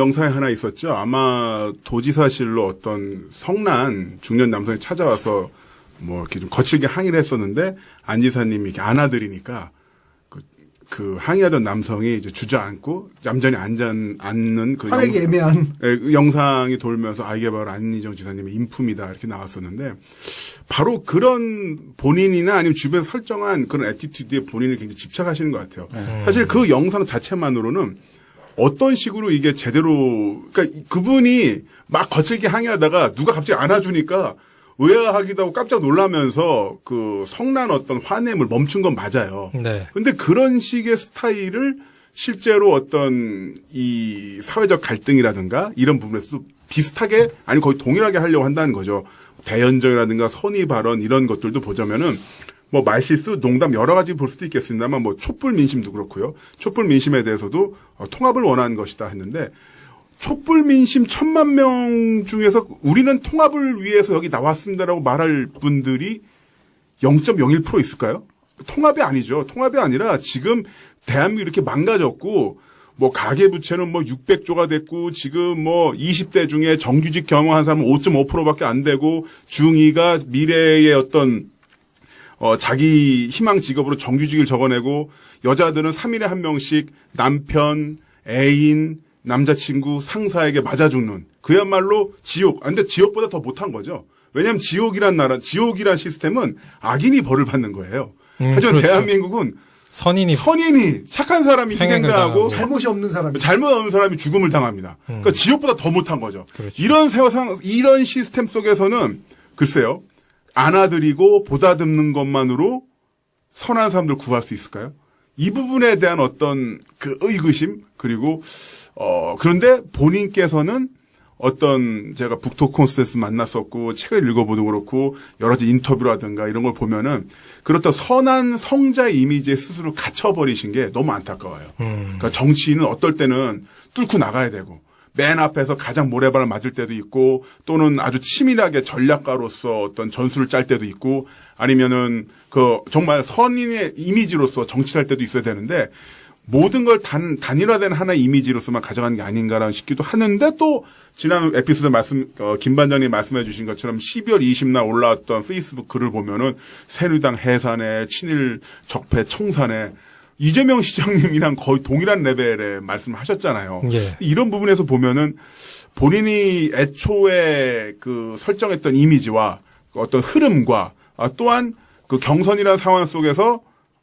영상에 하나 있었죠. 아마 도지사실로 어떤 성난 중년 남성이 찾아와서 뭐 이렇게 좀 거칠게 항의를 했었는데 안 지사님이 이렇게 안아드리니까 그 항의하던 남성이 이제 주저앉고 얌전히 앉는 그 화내기 애매한 영상이 돌면서 이게 바로 안희정 지사님의 인품이다 이렇게 나왔었는데 바로 그런 본인이나 아니면 주변에서 설정한 그런 애티튜드에 본인을 굉장히 집착하시는 것 같아요. 사실 그 영상 자체만으로는 어떤 식으로 이게 제대로 그러니까 그분이 막 거칠게 항의하다가 누가 갑자기 안아주니까 의아하기도 하고 깜짝 놀라면서 그 성난 어떤 화냄을 멈춘 건 맞아요. 네. 근데 그런 식의 스타일을 실제로 어떤 이 사회적 갈등이라든가 이런 부분에서도 비슷하게 아니 거의 동일하게 하려고 한다는 거죠. 대연정이라든가 선의 발언 이런 것들도 보자면은 뭐 말실수, 농담 여러 가지 볼 수도 있겠습니다만 뭐 촛불 민심도 그렇고요. 촛불 민심에 대해서도 통합을 원하는 것이다 했는데 촛불 민심 1,000만 명 중에서 우리는 통합을 위해서 여기 나왔습니다라고 말할 분들이 0.01% 있을까요? 통합이 아니죠. 통합이 아니라 지금 대한민국이 이렇게 망가졌고 뭐 가계부채는 뭐 600조가 됐고 지금 뭐 20대 중에 정규직 경험한 사람은 5.5%밖에 안 되고 중2가 미래의 어떤 자기 희망 직업으로 정규직을 적어내고 여자들은 3일에 한 명씩 남편, 애인, 남자친구, 상사에게 맞아 죽는 그야말로 지옥. 근데 지옥보다 더 못한 거죠. 왜냐하면 지옥이란 시스템은 악인이 벌을 받는 거예요. 하지만 그렇죠. 대한민국은 선인이 착한 사람이 희생당하고 잘못이 없는 사람이 죽음을 당합니다. 그러니까 지옥보다 더 못한 거죠. 그렇죠. 이런 시스템 속에서는 글쎄요. 안아드리고 보다듬는 것만으로 선한 사람들 구할 수 있을까요? 이 부분에 대한 어떤 그 의구심 그리고 그런데 본인께서는 어떤 제가 북토 콘서트에서 만났었고 책을 읽어보도 그렇고 여러 가지 인터뷰라든가 이런 걸 보면은 그렇다 선한 성자 이미지에 스스로 갇혀버리신 게 너무 안타까워요. 그러니까 정치인은 어떨 때는 뚫고 나가야 되고 맨 앞에서 가장 모래발을 맞을 때도 있고 또는 아주 치밀하게 전략가로서 어떤 전술을 짤 때도 있고 아니면은 그 정말 선인의 이미지로서 정치를 할 때도 있어야 되는데 모든 걸 단일화된 하나의 이미지로서만 가져가는 게 아닌가라는 싶기도 하는데 또 지난 에피소드 김 반장님 말씀해 주신 것처럼 12월 20날 올라왔던 페이스북 글을 보면은 새누리당 해산에 친일 적폐 청산에 이재명 시장님이랑 거의 동일한 레벨의 말씀하셨잖아요. 예. 이런 부분에서 보면은 본인이 애초에 그 설정했던 이미지와 어떤 흐름과 또한 그 경선이라는 상황 속에서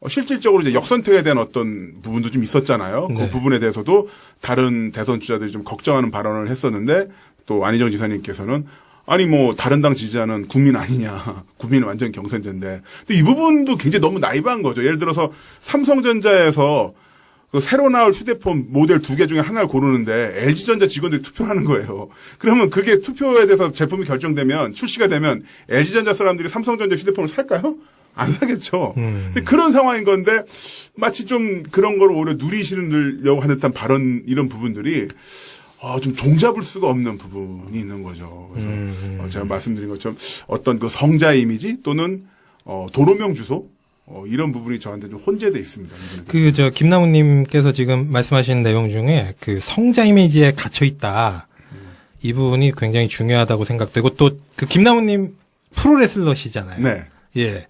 실질적으로 이제 역선택에 대한 어떤 부분도 좀 있었잖아요. 네. 그 부분에 대해서도 다른 대선 주자들이 좀 걱정하는 발언을 했었는데 또 안희정 지사님께서는 아니 뭐 다른 당 지지자는 국민 아니냐. 국민은 완전 경선제인데. 근데 이 부분도 굉장히 너무 나이브한 거죠. 예를 들어서 삼성전자에서 그 새로 나올 휴대폰 모델 2개 중에 하나를 고르는데 LG전자 직원들이 투표하는 거예요. 그러면 그게 투표에 대해서 제품이 결정되면 출시가 되면 LG전자 사람들이 삼성전자 휴대폰을 살까요? 안 사겠죠. 근데 그런 상황인 건데 마치 좀 그런 걸 오히려 누리시려고 하는 듯한 발언 이런 부분들이 좀 종잡을 수가 없는 부분이 있는 거죠. 그래서 제가 말씀드린 것처럼 어떤 그 성자 이미지 또는 도로명 주소 이런 부분이 저한테 좀 혼재돼 있습니다. 김나무님께서 지금 말씀하신 내용 중에 그 성자 이미지에 갇혀 있다. 이 부분이 굉장히 중요하다고 생각되고 또 그 김나무님 프로레슬러시잖아요. 네. 예.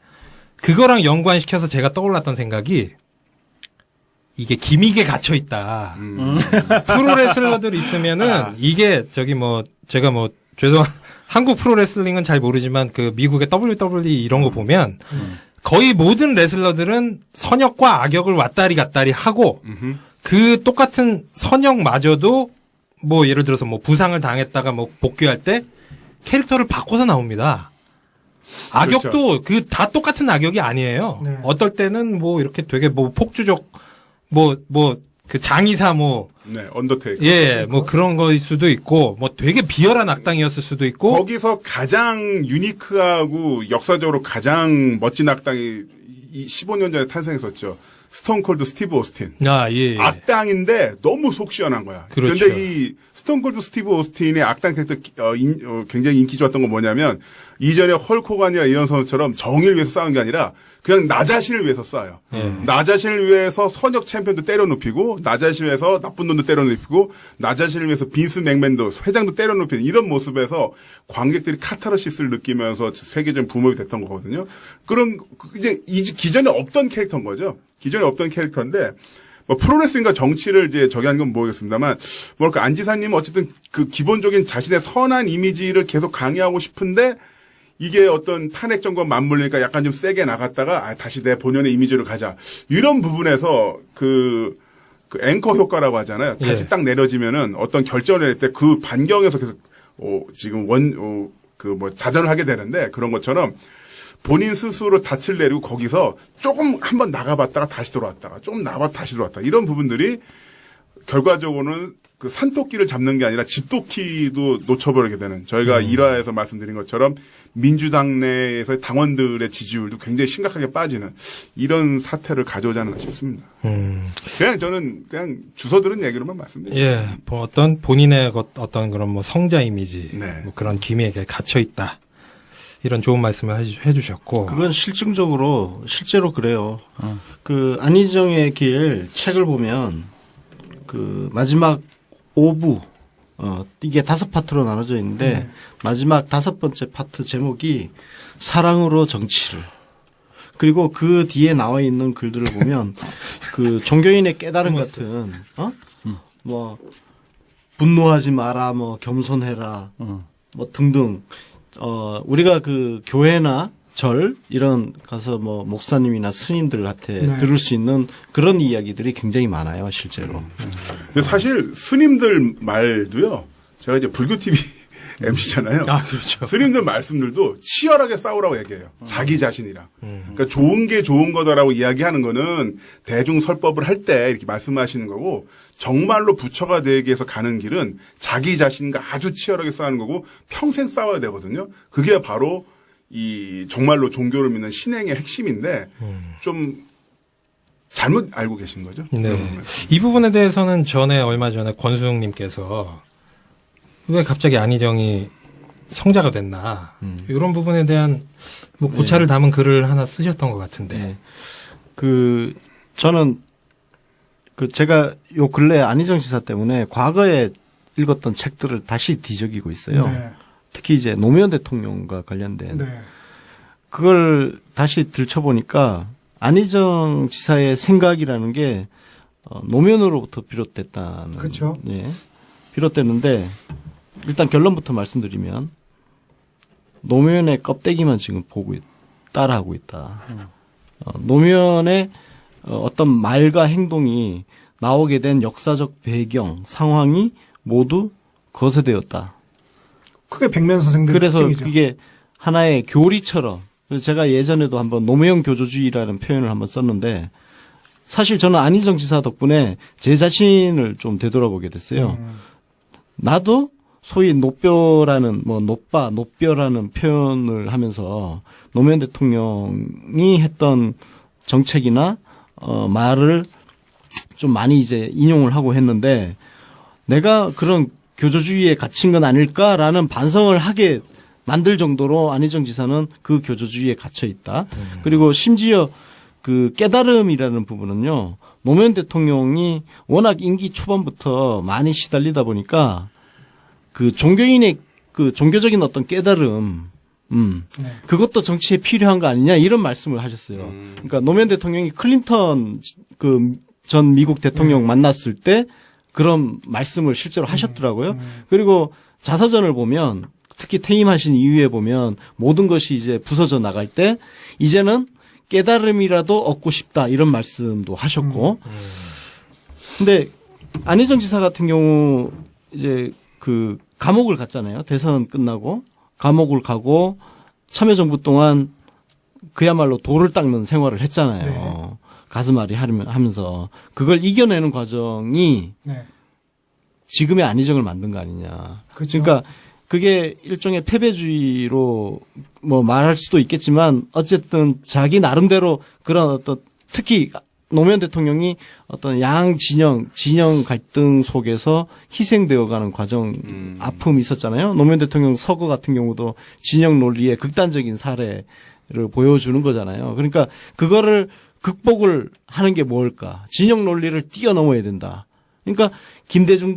그거랑 연관시켜서 제가 떠올랐던 생각이 이게 기믹에 갇혀 있다. 프로레슬러들 있으면은 이게 제가 한국 프로레슬링은 잘 모르지만 그 미국의 WWE 이런 거 보면 거의 모든 레슬러들은 선역과 악역을 왔다리 갔다리 하고 그 똑같은 선역마저도 뭐 예를 들어서 뭐 부상을 당했다가 뭐 복귀할 때 캐릭터를 바꿔서 나옵니다. 악역도 그렇죠. 다 똑같은 악역이 아니에요. 네. 어떨 때는 뭐 이렇게 되게 뭐 폭주적 그 장의사 네, 언더테이커. 예, 뭐 그런 거일 수도 있고 뭐 되게 비열한 악당이었을 수도 있고 거기서 가장 유니크하고 역사적으로 가장 멋진 악당이 15년 전에 탄생했었죠. 스톤 콜드 스티브 오스틴. 예. 악당인데 너무 속 시원한 거야. 그렇죠. 그런데 이 스톤 콜드 스티브 오스틴의 악당 캐릭터 굉장히 인기 좋았던 건 뭐냐면 이전에 헐크 호간이나 이런 선수처럼 정의를 위해서 싸운 게 아니라 그냥 나 자신을 위해서 싸요. 나 자신을 위해서 선역 챔피언도 때려눕히고 나 자신을 위해서 나쁜 놈도 때려눕히고 나 자신을 위해서 빈스 맥맨도 회장도 때려눕히는 이런 모습에서 관객들이 카타르시스를 느끼면서 세계적인 부모이 됐던 거거든요. 그런 이제 기존에 없던 캐릭터인 거죠. 기존에 없던 캐릭터인데 뭐 프로레슬링과 정치를 이제 저기 하는 건 모르겠습니다만 뭐랄까 안지사님은 어쨌든 그 기본적인 자신의 선한 이미지를 계속 강요하고 싶은데 이게 어떤 탄핵 정권 맞물리니까 약간 좀 세게 나갔다가 다시 내 본연의 이미지로 가자. 이런 부분에서 그 앵커 효과라고 하잖아요. 다시 딱 내려지면은 어떤 결정을 낼 때 그 반경에서 계속 지금 자전을 하게 되는데 그런 것처럼 본인 스스로 닻을 내리고 거기서 조금 한번 나가봤다가 다시 돌아왔다가 조금 나가봤다가 다시 들어왔다. 이런 부분들이 결과적으로는 그 산토끼를 잡는 게 아니라 집도끼도 놓쳐버리게 되는 저희가 1화에서 말씀드린 것처럼 민주당 내에서 당원들의 지지율도 굉장히 심각하게 빠지는 이런 사태를 가져오지 않나 싶습니다. 그냥 저는 그냥 주워 들은 얘기로만 말씀드립니다. 예, 뭐 어떤 본인의 어떤 그런 뭐 성자 이미지, 네. 뭐 그런 기미에 갇혀 있다. 이런 좋은 말씀을 해주셨고. 그건 실제로 그래요. 그 안희정의 길 책을 보면 그 마지막 5부, 이게 5파트로 나눠져 있는데 마지막 5번째 파트 제목이 사랑으로 정치를. 그리고 그 뒤에 나와 있는 글들을 보면 그 종교인의 깨달음 같은, 뭐 분노하지 마라, 뭐 겸손해라, 뭐 등등. 우리가 그 교회나 절 이런 가서 뭐 목사님이나 스님들한테 들을 수 있는 그런 이야기들이 굉장히 많아요, 실제로. 근데 사실 스님들 말도요. 제가 이제 불교 TV MC잖아요. 아, 그렇죠. 스님들 말씀들도 치열하게 싸우라고 얘기해요. 자기 자신이랑. 그러니까 좋은 게 좋은 거다라고 이야기하는 거는 대중 설법을 할 때 이렇게 말씀하시는 거고 정말로 부처가 되기 위해서 가는 길은 자기 자신과 아주 치열하게 싸우는 거고 평생 싸워야 되거든요. 그게 바로 이 정말로 종교를 믿는 신행의 핵심인데 좀 잘못 알고 계신 거죠. 네. 이 부분에 대해서는 얼마 전에 권수영님께서 왜 갑자기 안희정이 성자가 됐나 이런 부분에 대한 뭐 고찰을 담은 글을 하나 쓰셨던 것 같은데. 저는 제가 요 근래 안희정 지사 때문에 과거에 읽었던 책들을 다시 뒤적이고 있어요. 네. 특히 이제 노무현 대통령과 관련된 네. 그걸 다시 들춰보니까 안희정 지사의 생각이라는 게 노무현으로부터 비롯됐다는. 그렇죠. 예. 비롯됐는데 일단 결론부터 말씀드리면 노무현의 껍데기만 지금 따라하고 있다. 노무현의 어떤 말과 행동이 나오게 된 역사적 배경, 상황이 모두 거세되었다. 크게 백면 선생들 그래서 특징이죠. 그게 하나의 교리처럼. 그래서 제가 예전에도 한번 노무현 교조주의라는 표현을 한번 썼는데 사실 저는 안희정 지사 덕분에 제 자신을 좀 되돌아보게 됐어요. 나도 소위 노뼈라는 노뼈라는 표현을 하면서 노무현 대통령이 했던 정책이나 말을 좀 많이 이제 인용을 하고 했는데 내가 그런 교조주의에 갇힌 건 아닐까라는 반성을 하게 만들 정도로 안희정 지사는 그 교조주의에 갇혀 있다. 그리고 심지어 그 깨달음이라는 부분은요. 노무현 대통령이 워낙 임기 초반부터 많이 시달리다 보니까 그 종교인의 그 종교적인 어떤 깨달음 그것도 정치에 필요한 거 아니냐 이런 말씀을 하셨어요. 그러니까 노무현 대통령이 클린턴 그 전 미국 대통령 만났을 때 그런 말씀을 실제로 하셨더라고요. 그리고 자서전을 보면 특히 퇴임하신 이후에 보면 모든 것이 이제 부서져 나갈 때 이제는 깨달음이라도 얻고 싶다 이런 말씀도 하셨고. 근데 안희정 지사 같은 경우 이제 그 감옥을 갔잖아요. 대선 끝나고 감옥을 가고 참여정부 동안 그야말로 돌을 닦는 생활을 했잖아요. 네. 가슴앓이 하면서 그걸 이겨내는 과정이 네. 지금의 안희정을 만든 거 아니냐. 그렇죠. 그러니까 그게 일종의 패배주의로 뭐 말할 수도 있겠지만 어쨌든 자기 나름대로 그런 어떤 특히 노무현 대통령이 어떤 진영 갈등 속에서 희생되어가는 과정, 아픔이 있었잖아요. 노무현 대통령 서거 같은 경우도 진영 논리의 극단적인 사례를 보여주는 거잖아요. 그러니까 그거를 극복을 하는 게 뭘까? 진영 논리를 뛰어넘어야 된다. 그러니까 김대중,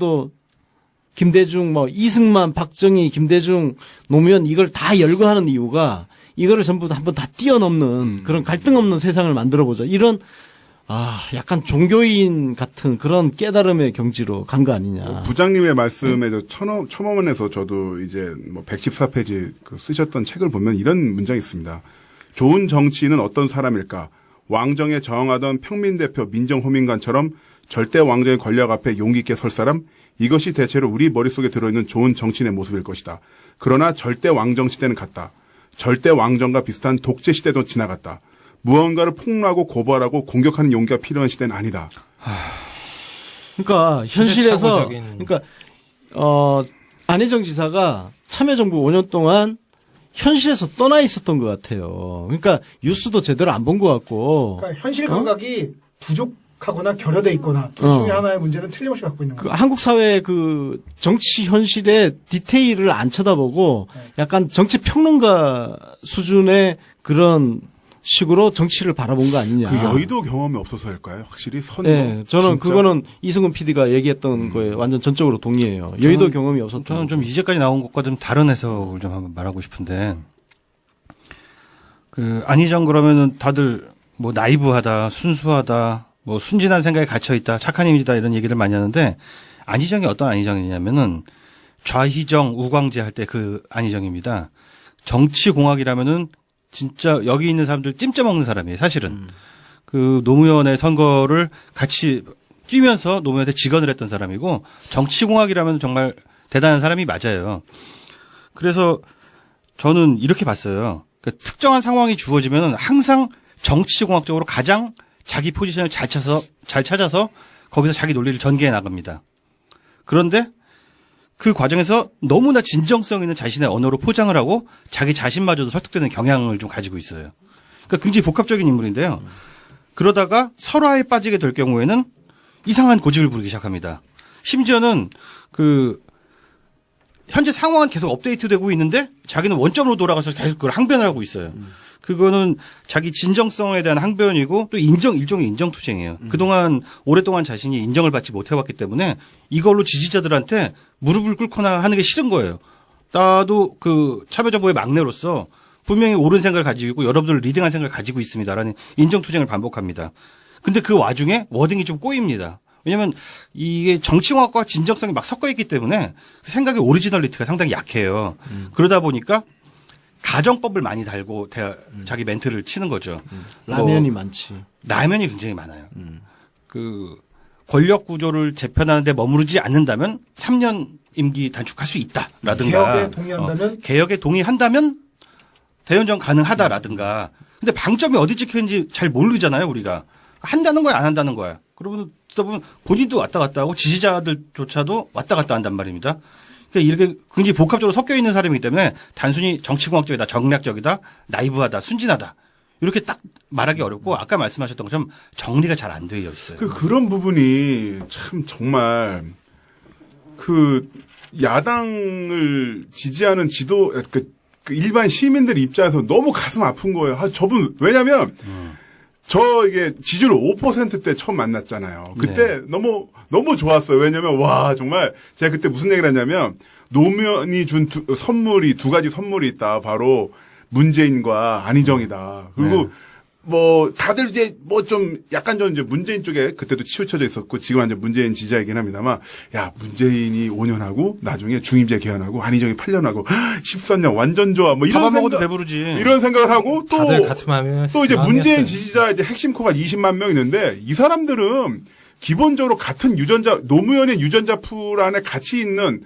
이승만, 박정희, 김대중, 노무현 이걸 다 열거하는 이유가 이거를 전부 다 한번 다 뛰어넘는 그런 갈등 없는 세상을 만들어보자. 이런 약간 종교인 같은 그런 깨달음의 경지로 간 거 아니냐. 부장님의 말씀에 첨언에서 저도 이제 114페이지 쓰셨던 책을 보면 이런 문장이 있습니다. 좋은 정치인은 어떤 사람일까? 왕정에 저항하던 평민 대표 민정호민관처럼 절대 왕정의 권력 앞에 용기 있게 설 사람? 이것이 대체로 우리 머릿속에 들어있는 좋은 정치인의 모습일 것이다. 그러나 절대 왕정 시대는 갔다. 절대 왕정과 비슷한 독재 시대도 지나갔다. 무언가를 폭로하고 고발하고 공격하는 용기가 필요한 시대는 아니다. 그러니까 현실에서 시대착오적인. 안희정 지사가 참여정부 5년 동안 현실에서 떠나 있었던 것 같아요. 그러니까 뉴스도 제대로 안 본 것 같고. 그러니까 현실 감각이 부족하거나 결여돼 있거나 둘 중에 하나의 문제는 틀림없이 갖고 있는 거예요. 한국 사회의 그 정치 현실의 디테일을 안 쳐다보고 약간 정치 평론가 수준의 그런 식으로 정치를 바라본 거 아니냐. 그 여의도 경험이 없어서일까요? 확실히 네, 저는 진짜? 그거는 이승훈 PD가 얘기했던 거에 완전 전적으로 동의해요. 여의도 경험이 없었던 저는 좀 이제까지 나온 것과 좀 다른 해석을 좀 한번 말하고 싶은데, 안희정 그러면은 다들 나이브하다, 순수하다, 순진한 생각에 갇혀있다, 착한 이미지다 이런 얘기를 많이 하는데, 안희정이 어떤 안희정이냐면은 좌희정, 우광재 할 때 그 안희정입니다. 정치공학이라면은 진짜 여기 있는 사람들 찜쪄 먹는 사람이에요, 사실은. 그 노무현의 선거를 같이 뛰면서 노무현한테 직언을 했던 사람이고 정치공학이라면 정말 대단한 사람이 맞아요. 그래서 저는 이렇게 봤어요. 그러니까 특정한 상황이 주어지면 항상 정치공학적으로 가장 자기 포지션을 잘 찾아서 거기서 자기 논리를 전개해 나갑니다. 그런데 그 과정에서 너무나 진정성 있는 자신의 언어로 포장을 하고 자기 자신마저도 설득되는 경향을 좀 가지고 있어요. 그러니까 굉장히 복합적인 인물인데요. 그러다가 설화에 빠지게 될 경우에는 이상한 고집을 부리기 시작합니다. 심지어는 현재 상황은 계속 업데이트되고 있는데 자기는 원점으로 돌아가서 계속 그걸 항변을 하고 있어요. 그거는 자기 진정성에 대한 항변이고 또 일종의 인정투쟁이에요. 그동안 오랫동안 자신이 인정을 받지 못해왔기 때문에 이걸로 지지자들한테 무릎을 꿇거나 하는 게 싫은 거예요. 나도 참여정부의 막내로서 분명히 옳은 생각을 가지고 있고 여러분들 리딩한 생각을 가지고 있습니다라는 인정투쟁을 반복합니다. 근데 그 와중에 워딩이 좀 꼬입니다. 왜냐하면 이게 정치공학과 진정성이 막 섞여 있기 때문에 생각의 오리지널리티가 상당히 약해요. 그러다 보니까 가정법을 많이 달고 자기 멘트를 치는 거죠. 라면이 많지. 라면이 굉장히 많아요. 권력 구조를 재편하는데 머무르지 않는다면 3년 임기 단축할 수 있다라든가. 개혁에 동의한다면? 개혁에 동의한다면 대연정 가능하다라든가. 근데 방점이 어디 찍혀 있는지 잘 모르잖아요, 우리가. 한다는 거야, 안 한다는 거야. 그러면 듣다 보면 본인도 왔다 갔다 하고 지지자들조차도 왔다 갔다 한단 말입니다. 그러니까 이렇게 굉장히 복합적으로 섞여 있는 사람이기 때문에 단순히 정치공학적이다, 정략적이다, 나이브하다, 순진하다. 이렇게 딱 말하기 어렵고 아까 말씀하셨던 것처럼 정리가 잘 안 되어 있어요. 그런 부분이 참 정말 야당을 지지하는 일반 시민들 입장에서 너무 가슴 아픈 거예요. 저분 왜냐면 이게 지지율 5%대 처음 만났잖아요. 그때 너무 좋았어요. 왜냐면 정말 제가 그때 무슨 얘기를 했냐면 노무현이 준 선물이 두 가지 선물이 있다. 바로 문재인과 안희정이다. 그리고 다들 이제 좀 약간 좀 이제 문재인 쪽에 그때도 치우쳐져 있었고 지금 완전 문재인 지지자이긴 합니다만 문재인이 5년 하고 나중에 중임제 개헌하고 안희정이 8년 하고 14년 완전 좋아. 밥안 먹어도 배부르지. 이런 생각을 하고 다들 같은 마음이면 또 이제 문재인 지지자 이제 핵심 코가 20만 명 있는데 이 사람들은 기본적으로 같은 유전자 노무현의 유전자 풀 안에 같이 있는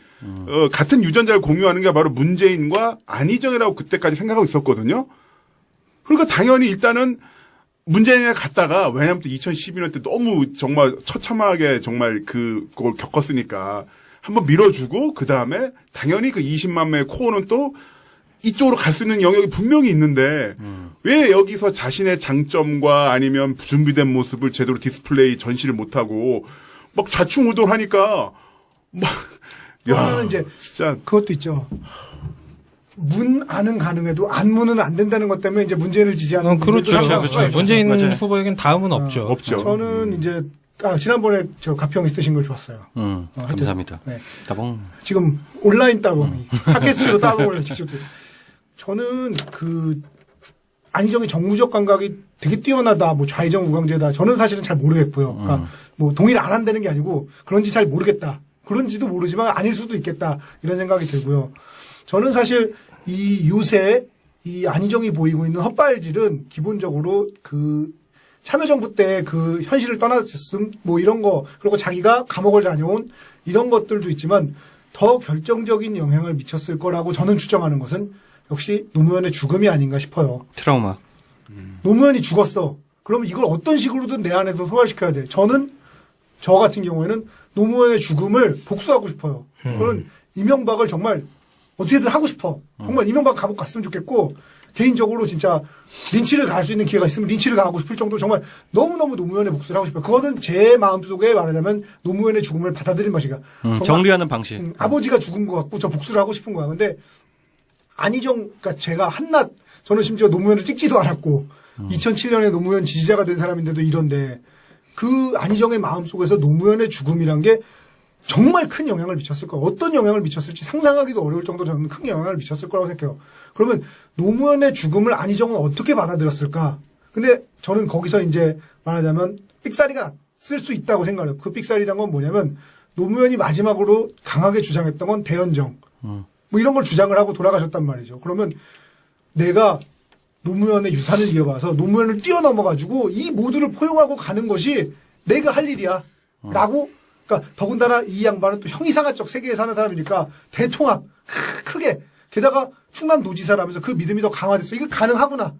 같은 유전자를 공유하는 게 바로 문재인과 안희정이라고 그때까지 생각하고 있었거든요. 그러니까 당연히 일단은 문재인에 갔다가 왜냐하면 또 2012년 때 너무 정말 처참하게 정말 그걸 겪었으니까 한번 밀어주고 그 다음에 당연히 그 20만 명의 코어는 또 이쪽으로 갈 수 있는 영역이 분명히 있는데 왜 여기서 자신의 장점과 아니면 준비된 모습을 제대로 디스플레이 전시를 못하고 막 좌충우돌하니까 막 그러면 이제 진짜 그것도 있죠. 문안은 가능해도 안문은 안 된다는 것 때문에 이제 문재인을 지지하는 그렇죠. 분들도 그렇죠. 있어요. 문재인 맞아요. 후보에겐 다음은 없죠. 없죠. 저는 이제 지난번에 저 가평이 쓰신 걸 좋았어요. 하여튼, 감사합니다. 네. 따봉. 지금 온라인 따봉이 팟캐스트로 따봉을 직접 저는 그 안희정의 정무적 감각이 되게 뛰어나다. 뭐 좌의정 우광재다. 저는 사실은 잘 모르겠고요. 그러니까 뭐 동의를 안 한다는 게 아니고 그런지 잘 모르겠다. 그런지도 모르지만 아닐 수도 있겠다. 이런 생각이 들고요. 저는 사실 이 요새 이 안희정이 보이고 있는 헛발질은 기본적으로 그 참여정부 때 그 현실을 떠났음 뭐 이런 거 그리고 자기가 감옥을 다녀온 이런 것들도 있지만 더 결정적인 영향을 미쳤을 거라고 저는 추정하는 것은 역시 노무현의 죽음이 아닌가 싶어요. 트라우마. 노무현이 죽었어. 그러면 이걸 어떤 식으로든 내 안에서 소화시켜야 돼. 저는 저 같은 경우에는 노무현의 죽음을 복수하고 싶어요. 저는 이명박을 정말 어떻게든 하고 싶어. 정말 이명박 감옥 갔으면 좋겠고 개인적으로 진짜 린치를 가할 수 있는 기회가 있으면 린치를 가하고 싶을 정도로 정말 너무너무 노무현의 복수를 하고 싶어요. 그거는 제 마음속에 말하자면 노무현의 죽음을 받아들인 것이가. 정리하는 방식. 아버지가 죽은 것 같고 저 복수를 하고 싶은 거야. 근데 안희정, 그러니까 제가 한낱 저는 심지어 노무현을 찍지도 않았고 2007년에 노무현 지지자가 된 사람인데도 이런데 그 안희정의 마음속에서 노무현의 죽음이란 게 정말 큰 영향을 미쳤을 거예요. 어떤 영향을 미쳤을지 상상하기도 어려울 정도로 저는 큰 영향을 미쳤을 거라고 생각해요. 그러면 노무현의 죽음을 안희정은 어떻게 받아들였을까? 근데 저는 거기서 이제 말하자면 삑사리가 쓸 수 있다고 생각해요. 그 삑사리란 건 뭐냐면 노무현이 마지막으로 강하게 주장했던 건 대연정. 뭐 이런 걸 주장을 하고 돌아가셨단 말이죠. 그러면 내가 노무현의 유산을 이어봐서 노무현을 뛰어넘어가지고 이 모두를 포용하고 가는 것이 내가 할 일이야. 라고 그러니까 더군다나 이 양반은 또 형이상화적 세계에 사는 사람이니까 대통합 크게 게다가 충남도지사라면서 그 믿음이 더 강화됐어. 이거 가능하구나.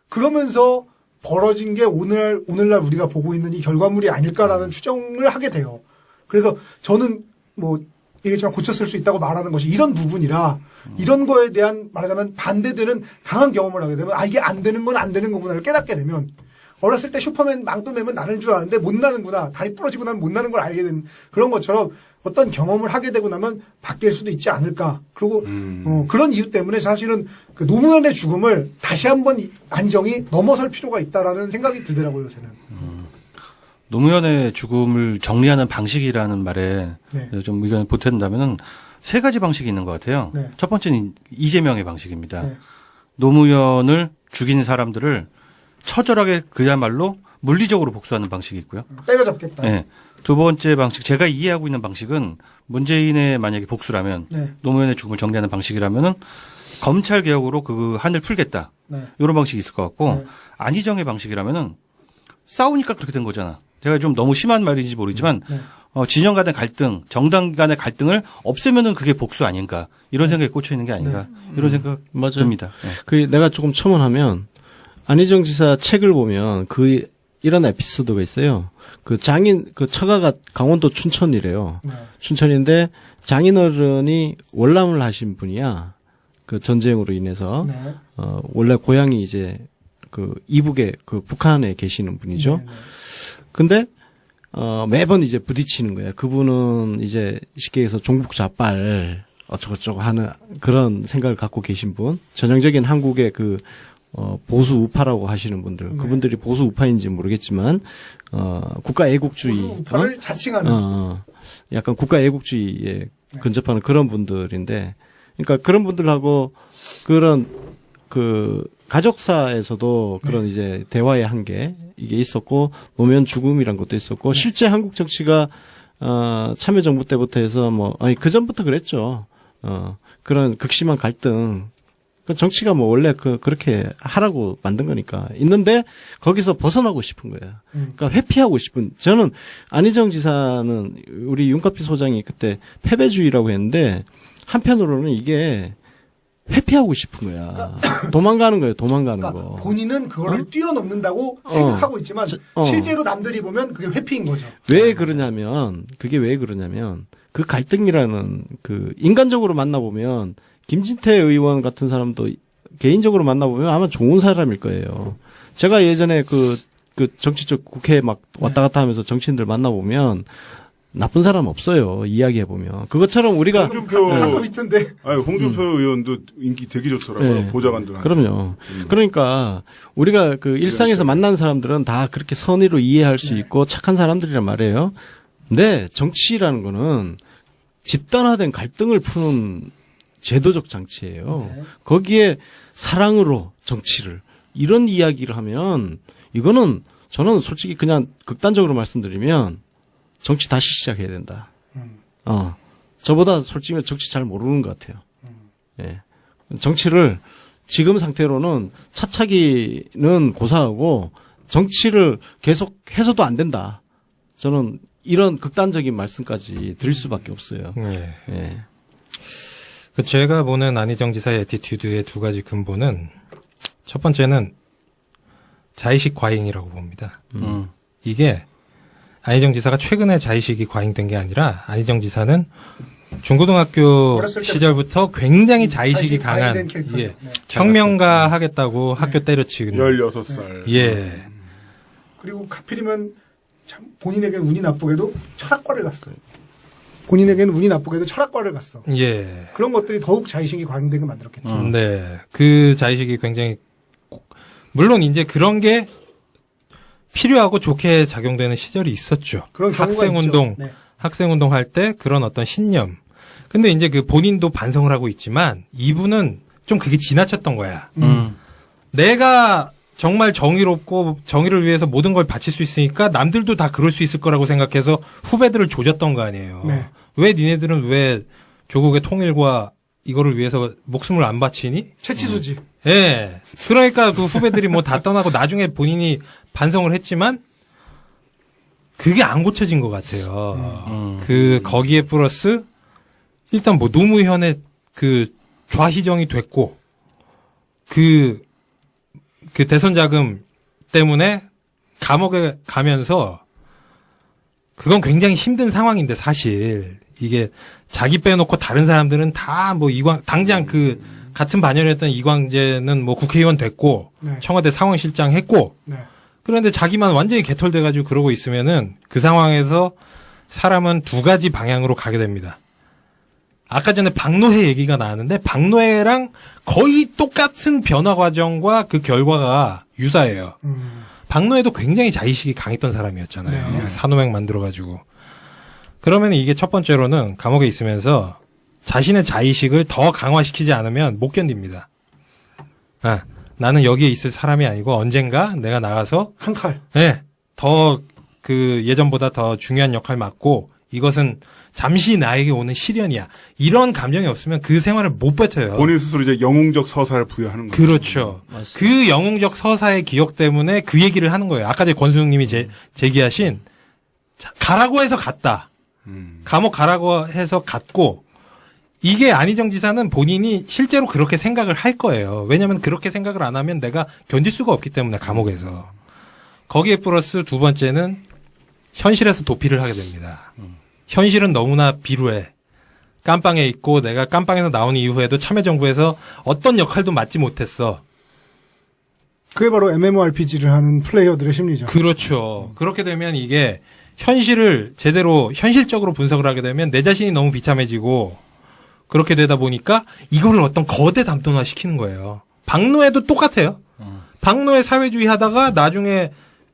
그러면서 벌어진 게 오늘날 우리가 보고 있는 이 결과물이 아닐까라는 추정을 하게 돼요. 그래서 저는 뭐 얘기했지만 고쳤을 수 있다고 말하는 것이 이런 부분이라 이런 거에 대한 말하자면 반대되는 강한 경험을 하게 되면 이게 안 되는 건 안 되는 거구나를 깨닫게 되면 어렸을 때 슈퍼맨 망토 매면 나는 줄 알았는데 못 나는구나. 다리 부러지고 나면 못 나는 걸 알게 된 그런 것처럼 어떤 경험을 하게 되고 나면 바뀔 수도 있지 않을까. 그리고 그런 이유 때문에 사실은 그 노무현의 죽음을 다시 한번 안희정이 넘어설 필요가 있다라는 생각이 들더라고요. 요새는. 노무현의 죽음을 정리하는 방식이라는 말에 네. 좀 의견을 보탠다면은 세 가지 방식이 있는 것 같아요. 네. 첫 번째는 이재명의 방식입니다. 네. 노무현을 죽인 사람들을 처절하게 그야말로 물리적으로 복수하는 방식이 있고요. 때려잡겠다. 네. 두 번째 방식, 제가 이해하고 있는 방식은 문재인의 만약에 복수라면 네. 노무현의 죽음을 정리하는 방식이라면은 검찰 개혁으로 그 한을 풀겠다. 네. 이런 방식이 있을 것 같고 네. 안희정의 방식이라면은 싸우니까 그렇게 된 거잖아. 제가 좀 너무 심한 말인지 모르지만 네. 진영 간의 갈등, 정당 간의 갈등을 없애면은 그게 복수 아닌가 이런 생각에 꽂혀 있는 게 아닌가 이런 생각 맞아요. 듭니다. 네. 그 내가 조금 첨언하면 안희정 지사 책을 보면 그 이런 에피소드가 있어요. 그 장인 그 처가가 강원도 춘천이래요. 네. 춘천인데 장인어른이 월남을 하신 분이야. 그 전쟁으로 인해서 네. 원래 고향이 이제 그 이북에 그 북한에 계시는 분이죠. 네, 네. 근데 매번 이제 부딪히는 거야. 그분은 이제 쉽게 해서 종북 좌빨 어쩌고저쩌고 하는 그런 생각을 갖고 계신 분. 전형적인 한국의 그 보수 우파라고 하시는 분들. 네. 그분들이 보수 우파인지 모르겠지만 국가 애국주의 보수 우파를 자칭하는. 약간 국가 애국주의에 근접하는 그런 분들인데, 그러니까 그런 분들하고 그런 그 가족사에서도 그런 이제 대화의 한계 이게 있었고 노무현 죽음이란 것도 있었고 실제 한국 정치가 참여정부 때부터 해서 그 전부터 그랬죠. 그런 극심한 갈등. 그 정치가 원래 그렇게 하라고 만든 거니까 있는데 거기서 벗어나고 싶은 거야. 그러니까 회피하고 싶은. 저는 안희정 지사는 우리 윤카피 소장이 그때 패배주의라고 했는데 한편으로는 이게 회피하고 싶은 거야. 도망가는 거예요. 도망가는 그러니까 거. 본인은 그거를 뛰어넘는다고 생각하고 있지만 실제로 남들이 보면 그게 회피인 거죠. 왜 그러냐면 그 갈등이라는 그 인간적으로 만나보면 김진태 의원 같은 사람도 개인적으로 만나보면 아마 좋은 사람일 거예요. 제가 예전에 그 정치적 국회에 막 왔다 갔다 하면서 정치인들 만나보면 나쁜 사람 없어요. 이야기해보면. 그것처럼 우리가. 홍준표, 가끔 있던데. 아니, 홍준표 의원도 인기 되게 좋더라고요. 네. 보좌관들. 그럼요. 그러니까 우리가 그 일상에서 만난 사람들은 다 그렇게 선의로 이해할 수 있고 착한 사람들이란 말이에요. 근데 정치라는 거는 집단화된 갈등을 푸는 제도적 장치예요. 거기에 사랑으로 정치를 이런 이야기를 하면 이거는 저는 솔직히 그냥 극단적으로 말씀드리면 정치 다시 시작해야 된다. 저보다 솔직히 정치 잘 모르는 것 같아요. 예. 정치를 지금 상태로는 차차기는 고사하고 정치를 계속 해서도 안 된다. 저는 이런 극단적인 말씀까지 드릴 수밖에 없어요. 네. 예. 그 제가 보는 안희정 지사의 애티튜드의 두 가지 근본은 첫 번째는 자의식 과잉이라고 봅니다. 이게 안희정 지사가 최근에 자의식이 과잉된 게 아니라 안희정 지사는 중고등학교 어렸을 때부터 시절부터 굉장히 자의식이 강한 과잉된 캐릭터죠. 예, 네. 혁명가 하겠다고 학교 때려치는 16살. 예. 그리고 하필이면 참 본인에게는 운이 나쁘게도 철학과를 갔어요. 본인에게는 운이 나쁘게도 철학과를 갔어. 예. 그런 것들이 더욱 자의식이 과잉되게 만들었겠죠. 네. 그 자의식이 굉장히 물론 이제 그런 게 필요하고 좋게 작용되는 시절이 있었죠. 그런 경우가 학생운동, 있죠. 네. 학생운동 할 때 그런 어떤 신념. 근데 이제 그 본인도 반성을 하고 있지만 이분은 좀 그게 지나쳤던 거야. 내가 정말 정의롭고 정의를 위해서 모든 걸 바칠 수 있으니까 남들도 다 그럴 수 있을 거라고 생각해서 후배들을 조졌던 거 아니에요. 네. 왜 니네들은 왜 조국의 통일과 이거를 위해서 목숨을 안 바치니? 채치수지. 예. 그러니까 그 후배들이 뭐 다 떠나고 나중에 본인이 반성을 했지만 그게 안 고쳐진 것 같아요. 그 거기에 플러스 일단 뭐 노무현의 그 좌희정이 됐고 그 대선 자금 때문에 감옥에 가면서 그건 굉장히 힘든 상황인데 사실 이게 자기 빼놓고 다른 사람들은 다 뭐 당장 그 같은 반열이었던 이광재는 뭐 국회의원 됐고 네. 청와대 상황실장 했고 네. 그런데 자기만 완전히 개털돼가지고 그러고 있으면은 그 상황에서 사람은 두 가지 방향으로 가게 됩니다. 아까 전에 박노해 얘기가 나왔는데 박노해랑 거의 똑같은 변화 과정과 그 결과가 유사해요. 박노해도 굉장히 자의식이 강했던 사람이었잖아요. 네. 산호맥 만들어가지고. 그러면 이게 첫 번째로는 감옥에 있으면서 자신의 자의식을 더 강화시키지 않으면 못 견딥니다. 아, 나는 여기에 있을 사람이 아니고 언젠가 내가 나가서 한 칼. 네, 더 그 예전보다 더 중요한 역할 맡고 이것은 잠시 나에게 오는 시련이야. 이런 감정이 없으면 그 생활을 못 버텨요. 본인 스스로 이제 영웅적 서사를 부여하는 거죠. 그렇죠. 그 영웅적 서사의 기억 때문에 그 얘기를 하는 거예요. 아까 전에 권수영님이 제기하신 가라고 해서 갔다. 감옥 가라고 해서 갔고 이게 안희정 지사는 본인이 실제로 그렇게 생각을 할 거예요. 왜냐하면 그렇게 생각을 안 하면 내가 견딜 수가 없기 때문에 감옥에서. 거기에 플러스 두 번째는 현실에서 도피를 하게 됩니다. 현실은 너무나 비루해. 깜빵에 있고 내가 깜빵에서 나온 이후에도 참여정부에서 어떤 역할도 맡지 못했어. 그게 바로 MMORPG를 하는 플레이어들의 심리죠. 그렇죠. 그렇게 되면 이게 현실을 제대로 현실적으로 분석을 하게 되면 내 자신이 너무 비참해지고 그렇게 되다 보니까 이거를 어떤 거대 담론화 시키는 거예요. 박노해도 똑같아요. 박노해 사회주의 하다가 나중에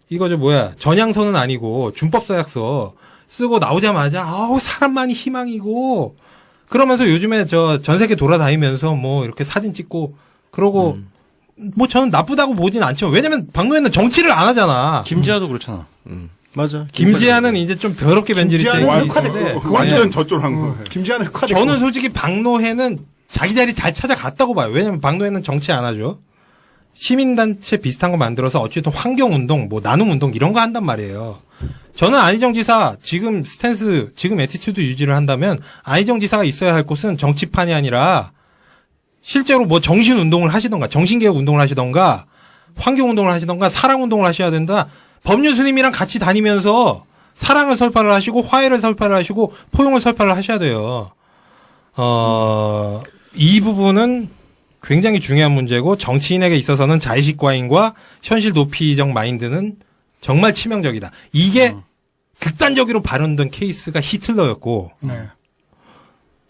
이거 전향서는 아니고 준법서약서 쓰고 나오자마자 아우 사람만이 희망이고 그러면서 요즘에 전 세계 돌아다니면서 뭐 이렇게 사진 찍고 그러고 뭐 저는 나쁘다고 보진 않지만 왜냐면 박노해는 정치를 안 하잖아. 김지아도 그렇잖아. 맞아. 김지아는 이제 좀 더럽게 변질이 김지아는 돼 흑화됐고, 있는데 그 완전 저쪽한 거예요. 김지한은 흑화됐고. 저는 솔직히 박노해는 자기 자리 잘 찾아갔다고 봐요. 왜냐면 박노해는 정치 안 하죠. 시민단체 비슷한 거 만들어서 어쨌든 환경운동, 뭐 나눔운동 이런 거 한단 말이에요. 저는 안희정 지사 지금 스탠스, 지금 애티튜드 유지를 한다면 안희정 지사가 있어야 할 곳은 정치판이 아니라 실제로 뭐 정신운동을 하시던가 정신개혁 운동을 하시던가 환경운동을 하시던가 사랑운동을 하셔야 된다. 법률 스님이랑 같이 다니면서 사랑을 설파를 하시고 화해를 설파를 하시고 포용을 설파를 하셔야 돼요. 이 부분은 굉장히 중요한 문제고 정치인에게 있어서는 자의식 과잉과 현실 도피적 마인드는 정말 치명적이다. 이게 극단적으로 발현된 케이스가 히틀러였고 네.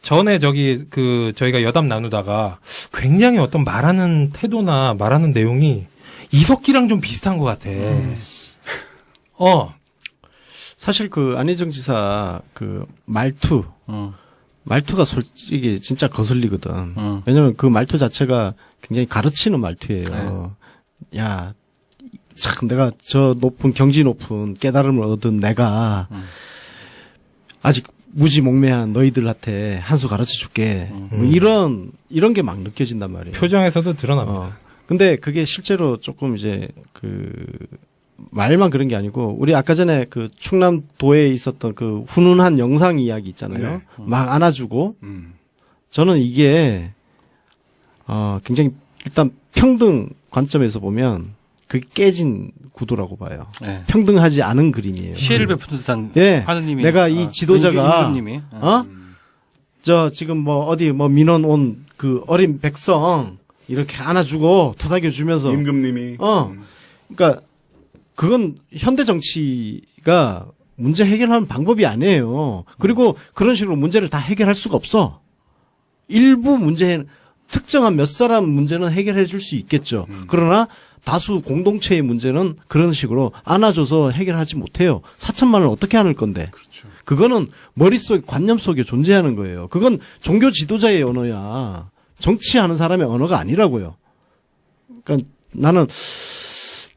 전에 저희가 여담 나누다가 굉장히 어떤 말하는 태도나 말하는 내용이 이석기랑 좀 비슷한 것 같아. 사실 그 안희정 지사 그 말투가 솔직히 진짜 거슬리거든. 왜냐면 그 말투 자체가 굉장히 가르치는 말투예요. 야, 참 내가 저 경지 높은 깨달음을 얻은 내가 아직 무지몽매한 너희들한테 한 수 가르쳐 줄게. 뭐 이런 게 막 느껴진단 말이에요. 표정에서도 드러납니다. 근데 그게 실제로 조금 이제 말만 그런 게 아니고 우리 아까 전에 그 충남도에 있었던 그 훈훈한 영상 이야기 있잖아요. 막 안아주고 저는 이게 굉장히 일단 평등 관점에서 보면 그게 깨진 구도라고 봐요. 네. 평등하지 않은 그림이에요. 시혜를 베푸는 듯한 예. 하느님이 내가 이 지도자가 임금님이 저 지금 뭐 어디 뭐 민원 온 그 어린 백성 이렇게 안아주고 토닥여 주면서 임금님이 그러니까 그건 현대 정치가 문제 해결하는 방법이 아니에요. 그리고 그런 식으로 문제를 다 해결할 수가 없어. 일부 특정한 몇 사람 문제는 해결해 줄 수 있겠죠. 그러나 다수 공동체의 문제는 그런 식으로 안아줘서 해결하지 못해요. 4천만 원을 어떻게 하는 건데. 그렇죠. 그거는 머릿속 관념 속에 존재하는 거예요. 그건 종교 지도자의 언어야. 정치하는 사람의 언어가 아니라고요. 그러니까 나는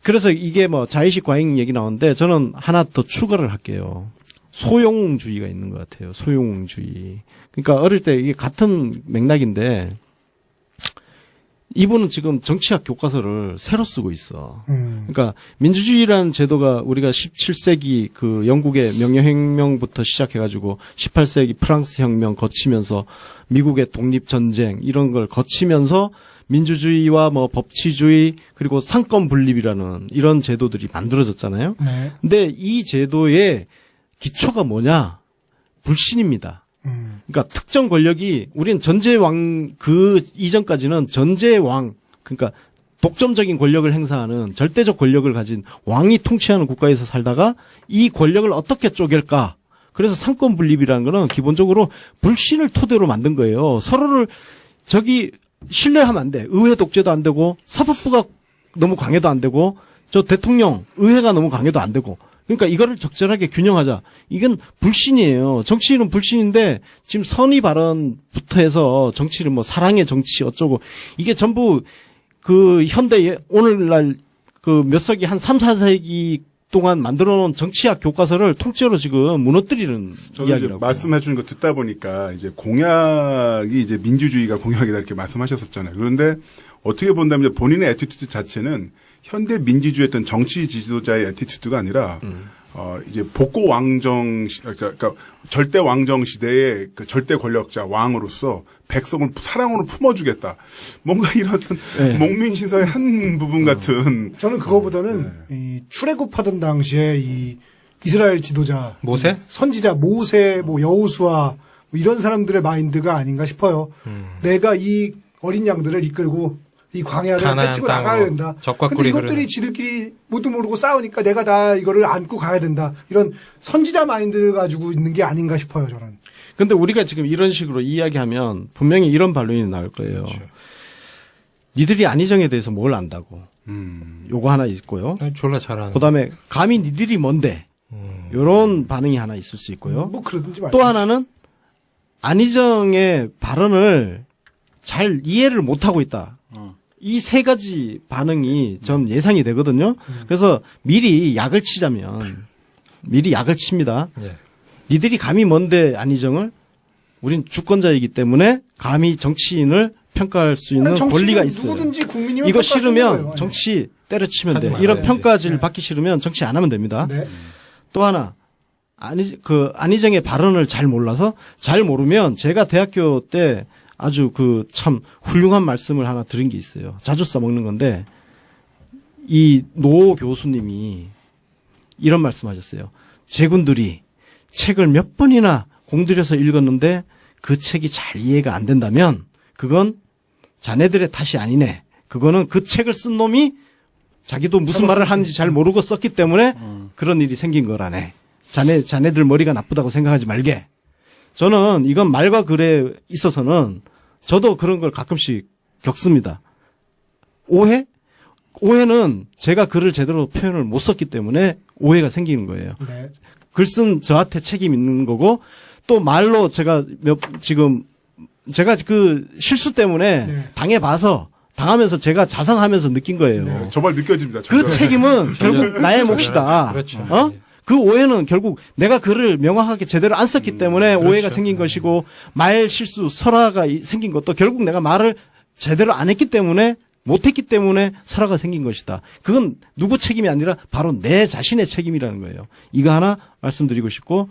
그래서 이게 뭐 자의식 과잉 얘기 나오는데 저는 하나 더 추가를 할게요. 소용주의가 있는 것 같아요. 소용주의. 그러니까 어릴 때 이게 같은 맥락인데 이분은 지금 정치학 교과서를 새로 쓰고 있어. 그러니까 민주주의라는 제도가 우리가 17세기 그 영국의 명령혁명부터 시작해가지고 18세기 프랑스 혁명 거치면서 미국의 독립전쟁 이런 걸 거치면서 민주주의와 뭐 법치주의 그리고 상권 분립이라는 이런 제도들이 만들어졌잖아요. 네. 근데 이 제도의 기초가 뭐냐? 불신입니다. 그러니까 특정 권력이 우리는 전제왕 그 이전까지는 전제왕 그러니까 독점적인 권력을 행사하는 절대적 권력을 가진 왕이 통치하는 국가에서 살다가 이 권력을 어떻게 쪼갤까? 그래서 상권 분립이라는 거는 기본적으로 불신을 토대로 만든 거예요. 서로를 신뢰하면 안 돼. 의회 독재도 안 되고 사법부가 너무 강해도 안 되고 저 대통령 의회가 너무 강해도 안 되고 그러니까 이거를 적절하게 균형하자. 이건 불신이에요. 정치는 불신인데 지금 선의 발언부터 해서 정치를 뭐 사랑의 정치 어쩌고 이게 전부 그 현대 오늘날 그 몇 세기 한 3, 4세기 동안 만들어 놓은 정치학 교과서를 통째로 지금 무너뜨리는 저도 이야기라고. 이제 말씀해 주는 거 듣다 보니까 이제 공약이 이제 민주주의가 공약이다 이렇게 말씀하셨었잖아요. 그런데 어떻게 본다면 본인의 애티튜드 자체는 현대 민주주의 어떤 정치 지도자의 애티튜드가 아니라 이제 복고 왕정 그러니까 절대 왕정 시대의 그 절대 권력자 왕으로서 백성을 사랑으로 품어주겠다. 뭔가 이런 어떤 네. 목민 신사의 한 부분 같은 저는 그거보다는 이 출애굽하던 당시에 이 이스라엘 지도자 모세? 선지자 모세 뭐 여호수아 뭐 이런 사람들의 마인드가 아닌가 싶어요. 내가 이 어린 양들을 이끌고 이 광야를 가나안 헤치고 땅으로 나가야 된다. 적과 근데 꿀이 이것들이 흐르는. 지들끼리 뭣도 모르고 싸우니까 내가 다 이거를 안고 가야 된다. 이런 선지자 마인드를 가지고 있는 게 아닌가 싶어요, 저는. 근데 우리가 지금 이런 식으로 이야기하면 분명히 이런 반론이 나올 거예요. 니들이 안희정에 대해서 뭘 안다고. 요거 하나 있고요. 졸라 잘하는. 그다음에 감히 니들이 뭔데. 요런 반응이 하나 있을 수 있고요. 뭐 그러든지 말든지. 또 하나는 안희정의 발언을 잘 이해를 못하고 있다. 이 세 가지 반응이 전 예상이 되거든요. 그래서 미리 약을 치자면 미리 약을 칩니다. 예. 니들이 감히 뭔데 안희정을 우린 주권자이기 때문에 감히 정치인을 평가할 수 있는 아니, 정치인은 권리가 있어요. 누구든지 국민이면 이거 평가할 수 있는 싫으면 거예요. 정치 때려치면 하지 돼. 말아야지. 이런 평가지를 네. 받기 싫으면 정치 안 하면 됩니다. 네. 또 하나 안희정의 발언을 잘 몰라서 잘 모르면 제가 대학교 때 아주 그 참 훌륭한 말씀을 하나 들은 게 있어요. 자주 써먹는 건데 이 노 교수님이 이런 말씀하셨어요. 제군들이 책을 몇 번이나 공들여서 읽었는데 그 책이 잘 이해가 안 된다면 그건 자네들의 탓이 아니네. 그거는 그 책을 쓴 놈이 자기도 무슨 말을 하는지 잘 모르고 썼기 때문에 그런 일이 생긴 거라네. 자네들 머리가 나쁘다고 생각하지 말게. 저는 이건 말과 글에 있어서는 저도 그런 걸 가끔씩 겪습니다. 오해는 제가 글을 제대로 표현을 못 썼기 때문에 오해가 생기는 거예요. 네. 글 쓴 저한테 책임 있는 거고 또 말로 제가 제가 그 실수 때문에 네. 당하면서 제가 자성하면서 느낀 거예요. 네, 정말 느껴집니다. 그 저도. 책임은 결국 나의 몫이다. 그렇죠. 어? 그 오해는 결국 내가 글을 명확하게 제대로 안 썼기 때문에 오해가 생긴 것이고 말 실수, 설화가 생긴 것도 결국 내가 말을 제대로 안 했기 때문에 못했기 때문에 설화가 생긴 것이다. 그건 누구 책임이 아니라 바로 내 자신의 책임이라는 거예요. 이거 하나 말씀드리고 싶고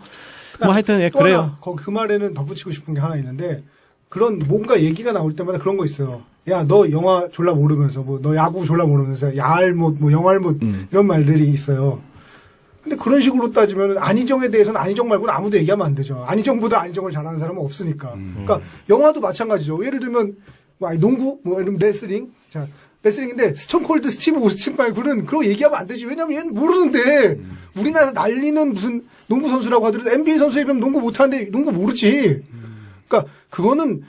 뭐 하여튼 예, 또 그래요. 하나, 그 말에는 덧붙이고 싶은 게 하나 있는데 그런 뭔가 얘기가 나올 때마다 그런 거 있어요. 야, 너 영화 졸라 모르면서 너 야구 졸라 모르면서 야알못 영알못 이런 말들이 있어요. 근데 그런 식으로 따지면 안희정에 대해서는 안희정 말고는 아무도 얘기하면 안 되죠. 안희정보다 안희정을 잘하는 사람은 없으니까. 그러니까 영화도 마찬가지죠. 예를 들면 농구, 이런 레슬링. 자, 레슬링인데 스톤콜드 스티브 오스틴 말고는 그런 거 얘기하면 안 되지. 왜냐면 얘는 모르는데 우리나라에서 난리는 무슨 농구 선수라고 하더라도 NBA 선수에 비하면 농구 못하는데 농구 모르지. 그러니까 그거는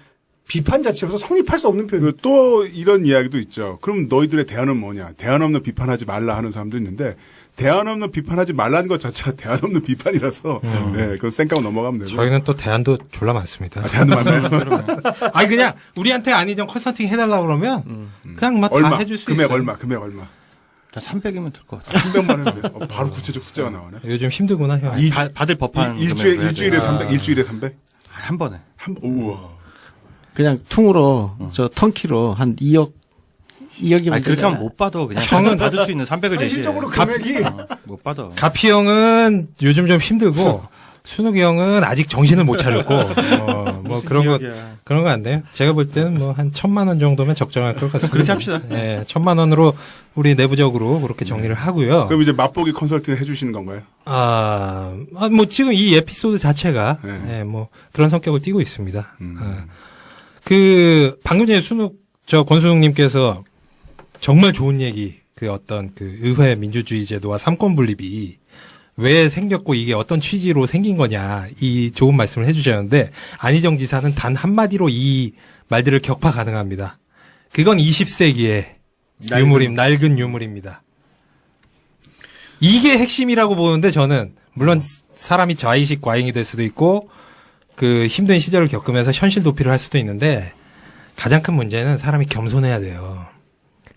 비판 자체로서 성립할 수 없는 표현. 또 이런 이야기도 있죠. 그럼 너희들의 대안은 뭐냐? 대안 없는 비판하지 말라 하는 사람도 있는데 대안 없는 비판하지 말라는 것 자체가 대안 없는 비판이라서 네, 그건 쌩까고 넘어가면 되고. 저희는 또 대안도 졸라 많습니다. 대안도 많나요? 아니 그냥 우리한테 안희정 컨설팅 해달라 그러면 그냥 막 다 얼마? 해줄 수 금액 있어요. 얼마? 금액 얼마? 300이면 될 것 같아요. 300만 원. 바로 구체적 숫자가 나오네. 요즘 힘들구나 형. 받을 법한 일주일에 300? 일주일에 300? 한 번에. 우와. 그냥 퉁으로 저 턴키로 한 2억이면 아니, 그렇게 하면 못 받아. 그냥 형은 받을 수 있는 300을 제시해. 실질적으로 금액이 못 받아. 가피 형은 요즘 좀 힘들고 순욱이 형은 아직 정신을 못 차렸고 뭐 그런 거 안 돼요. 제가 볼 때는 뭐 한 1,000만 원 정도면 적정할 것 같습니다. 그렇게 합시다. 예, 1,000만 원으로 우리 내부적으로 그렇게 정리를 하고요. 그럼 이제 맛보기 컨설팅 해주시는 건가요? 뭐 지금 이 에피소드 자체가 네. 예, 뭐 그런 성격을 띠고 있습니다. 그 방금 전에 권순욱님께서 정말 좋은 얘기, 그 어떤 그 의회 민주주의 제도와 삼권 분립이 왜 생겼고 이게 어떤 취지로 생긴 거냐, 이 좋은 말씀을 해주셨는데 안희정 지사는 단 한마디로 이 말들을 격파 가능합니다. 그건 20세기의 낡은 유물입니다. 이게 핵심이라고 보는데 저는 물론 사람이 좌의식 과잉이 될 수도 있고 그 힘든 시절을 겪으면서 현실 도피를 할 수도 있는데 가장 큰 문제는 사람이 겸손해야 돼요.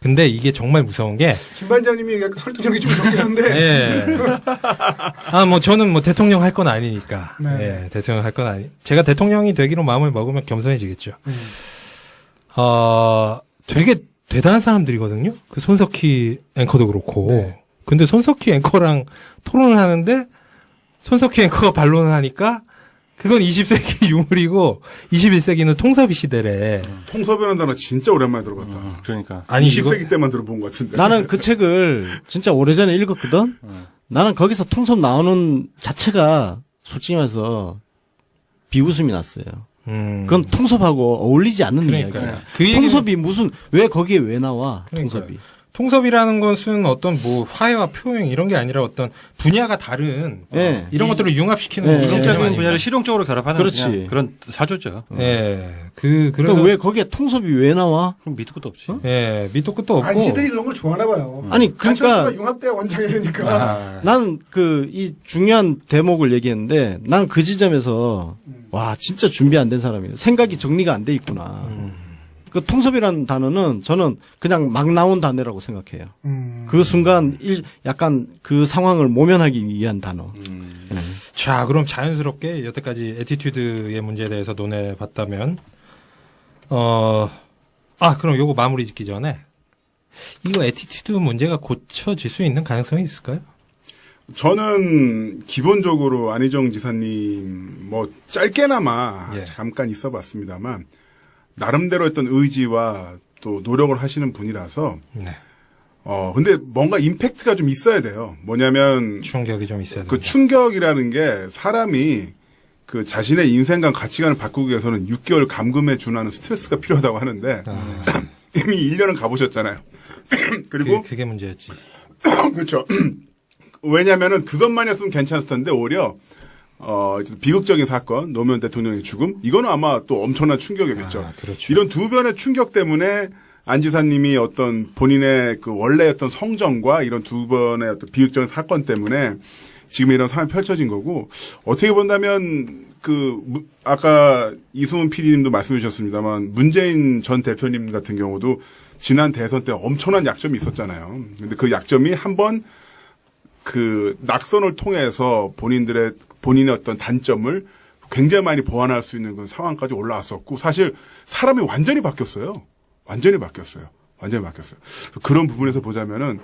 근데 이게 정말 무서운 게 김 반장님이 약간 설득력이 좀 적겠는데. 예. 뭐 저는 뭐 대통령 할 건 아니니까. 네. 예, 대통령 할 건 아니. 제가 대통령이 되기로 마음을 먹으면 겸손해지겠죠. 되게 대단한 사람들이거든요. 그 손석희 앵커도 그렇고. 네. 근데 손석희 앵커랑 토론을 하는데 손석희 앵커가 반론을 하니까 그건 20세기 유물이고 21세기는 통섭이 시대래. 통섭이라는 단어 진짜 오랜만에 들어봤다. 그러니까. 아니 20세기 때만 들어본 것 같은데. 나는 그 책을 진짜 오래전에 읽었거든. 나는 거기서 통섭 나오는 자체가 솔직히 말해서 비웃음이 났어요. 그건 통섭하고 어울리지 않는 그러니까요. 이야기야. 그 얘기는- 통섭이 왜 거기에 왜 나와? 그러니까요. 통섭이. 통섭이라는 것은 어떤 뭐 화해와 표현 이런 게 아니라 어떤 분야가 다른 예. 이런 것들을 융합시키는 예. 그런 개념 이론적인 아닌가? 분야를 실용적으로 결합하는 그렇지. 그냥 그런 사조죠. 예. 그래서 그러니까 왜 거기에 통섭이 왜 나와? 그럼 밑도 끝도 없지. 예, 밑도 끝도 없고. 안씨들이 그런 걸 좋아하나 봐요. 아니 그러니까 가천수가 융합대 원장이니까. 난 이 중요한 대목을 얘기했는데 나는 그 지점에서 와 진짜 준비 안 된 사람이에요. 생각이 정리가 안 돼 있구나. 그 통섭이라는 단어는 저는 그냥 막 나온 단어라고 생각해요. 그 순간 약간 그 상황을 모면하기 위한 단어. 자, 그럼 자연스럽게 여태까지 애티튜드의 문제에 대해서 논해봤다면, 그럼 요거 마무리 짓기 전에, 이거 애티튜드 문제가 고쳐질 수 있는 가능성이 있을까요? 저는 기본적으로 안희정 지사님 뭐 짧게나마 예. 잠깐 있어봤습니다만 나름대로 했던 의지와 또 노력을 하시는 분이라서 네. 근데 뭔가 임팩트가 좀 있어야 돼요. 뭐냐면 충격이 좀 있어야 그 된다. 충격이라는 게 사람이 그 자신의 인생관 가치관을 바꾸기 위해서는 6개월 감금에 준하는 스트레스가 필요하다고 하는데 이미 1년은 가보셨잖아요. 그리고 그게 문제였지. 그렇죠. 왜냐면은 그것만이었으면 괜찮았을 텐데 오히려 비극적인 사건, 노무현 대통령의 죽음, 이거는 아마 또 엄청난 충격이겠죠. 그렇죠. 이런 두 변의 충격 때문에 안 지사님이 어떤 본인의 그 원래 어떤 성정과 이런 두 번의 어떤 비극적인 사건 때문에 지금 이런 상황이 펼쳐진 거고, 어떻게 본다면 아까 이수문 PD님도 말씀해 주셨습니다만 문재인 전 대표님 같은 경우도 지난 대선 때 엄청난 약점이 있었잖아요. 근데 그 약점이 한번 그 낙선을 통해서 본인의 어떤 단점을 굉장히 많이 보완할 수 있는 그 상황까지 올라왔었고, 사실 사람이 완전히 바뀌었어요. 그런 부분에서 보자면은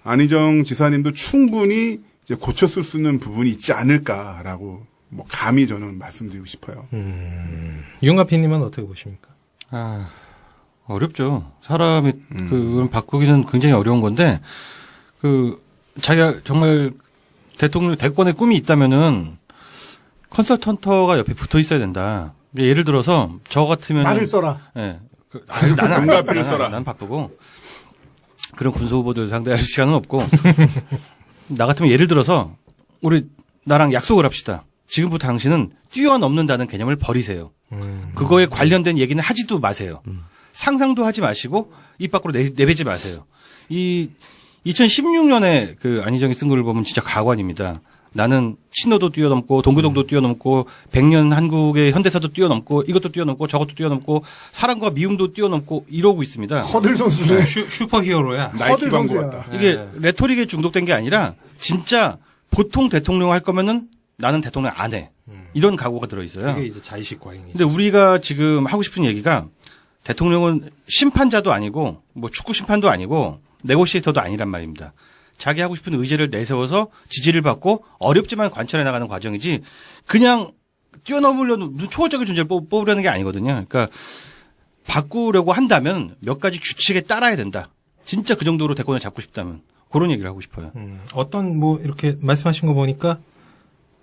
안희정 지사님도 충분히 이제 고쳤을 수 있는 부분이 있지 않을까라고 뭐 감히 저는 말씀드리고 싶어요. 윤가 PD님은 어떻게 보십니까? 어렵죠. 사람이 그걸 바꾸기는 굉장히 어려운 건데 자기가 정말 대권의 꿈이 있다면은 컨설턴트가 옆에 붙어 있어야 된다. 예를 들어서 저 같으면 나를 써라. 예. 나는 눈가피를 써라. 난 바쁘고 그런 군수 후보들 상대할 시간은 없고 나 같으면 예를 들어서 나랑 약속을 합시다. 지금부터 당신은 뛰어넘는다는 개념을 버리세요. 그거에 관련된 얘기는 하지도 마세요. 상상도 하지 마시고 입 밖으로 내뱉지 마세요. 이 2016년에 그 안희정이 쓴 글을 보면 진짜 가관입니다. 나는 신호도 뛰어넘고 동교동도 뛰어넘고 100년 한국의 현대사도 뛰어넘고 이것도 뛰어넘고 저것도 뛰어넘고 사랑과 미움도 뛰어넘고 이러고 있습니다. 허들선 수준의 슈퍼히어로야. 나이키 광고 선수야. 같다. 이게 레토릭에 중독된 게 아니라 진짜 보통 대통령 할 거면은 나는 대통령 안 해. 이런 각오가 들어있어요. 그게 이제 자의식 과잉이죠. 근데 우리가 지금 하고 싶은 얘기가 대통령은 심판자도 아니고 뭐 축구 심판도 아니고 네고시에이터도 아니란 말입니다. 자기 하고 싶은 의제를 내세워서 지지를 받고 어렵지만 관철해 나가는 과정이지 그냥 뛰어넘으려는 무슨 초월적인 존재를 뽑으려는 게 아니거든요. 그러니까 바꾸려고 한다면 몇 가지 규칙에 따라야 된다. 진짜 그 정도로 대권을 잡고 싶다면 그런 얘기를 하고 싶어요. 어떤 뭐 이렇게 말씀하신 거 보니까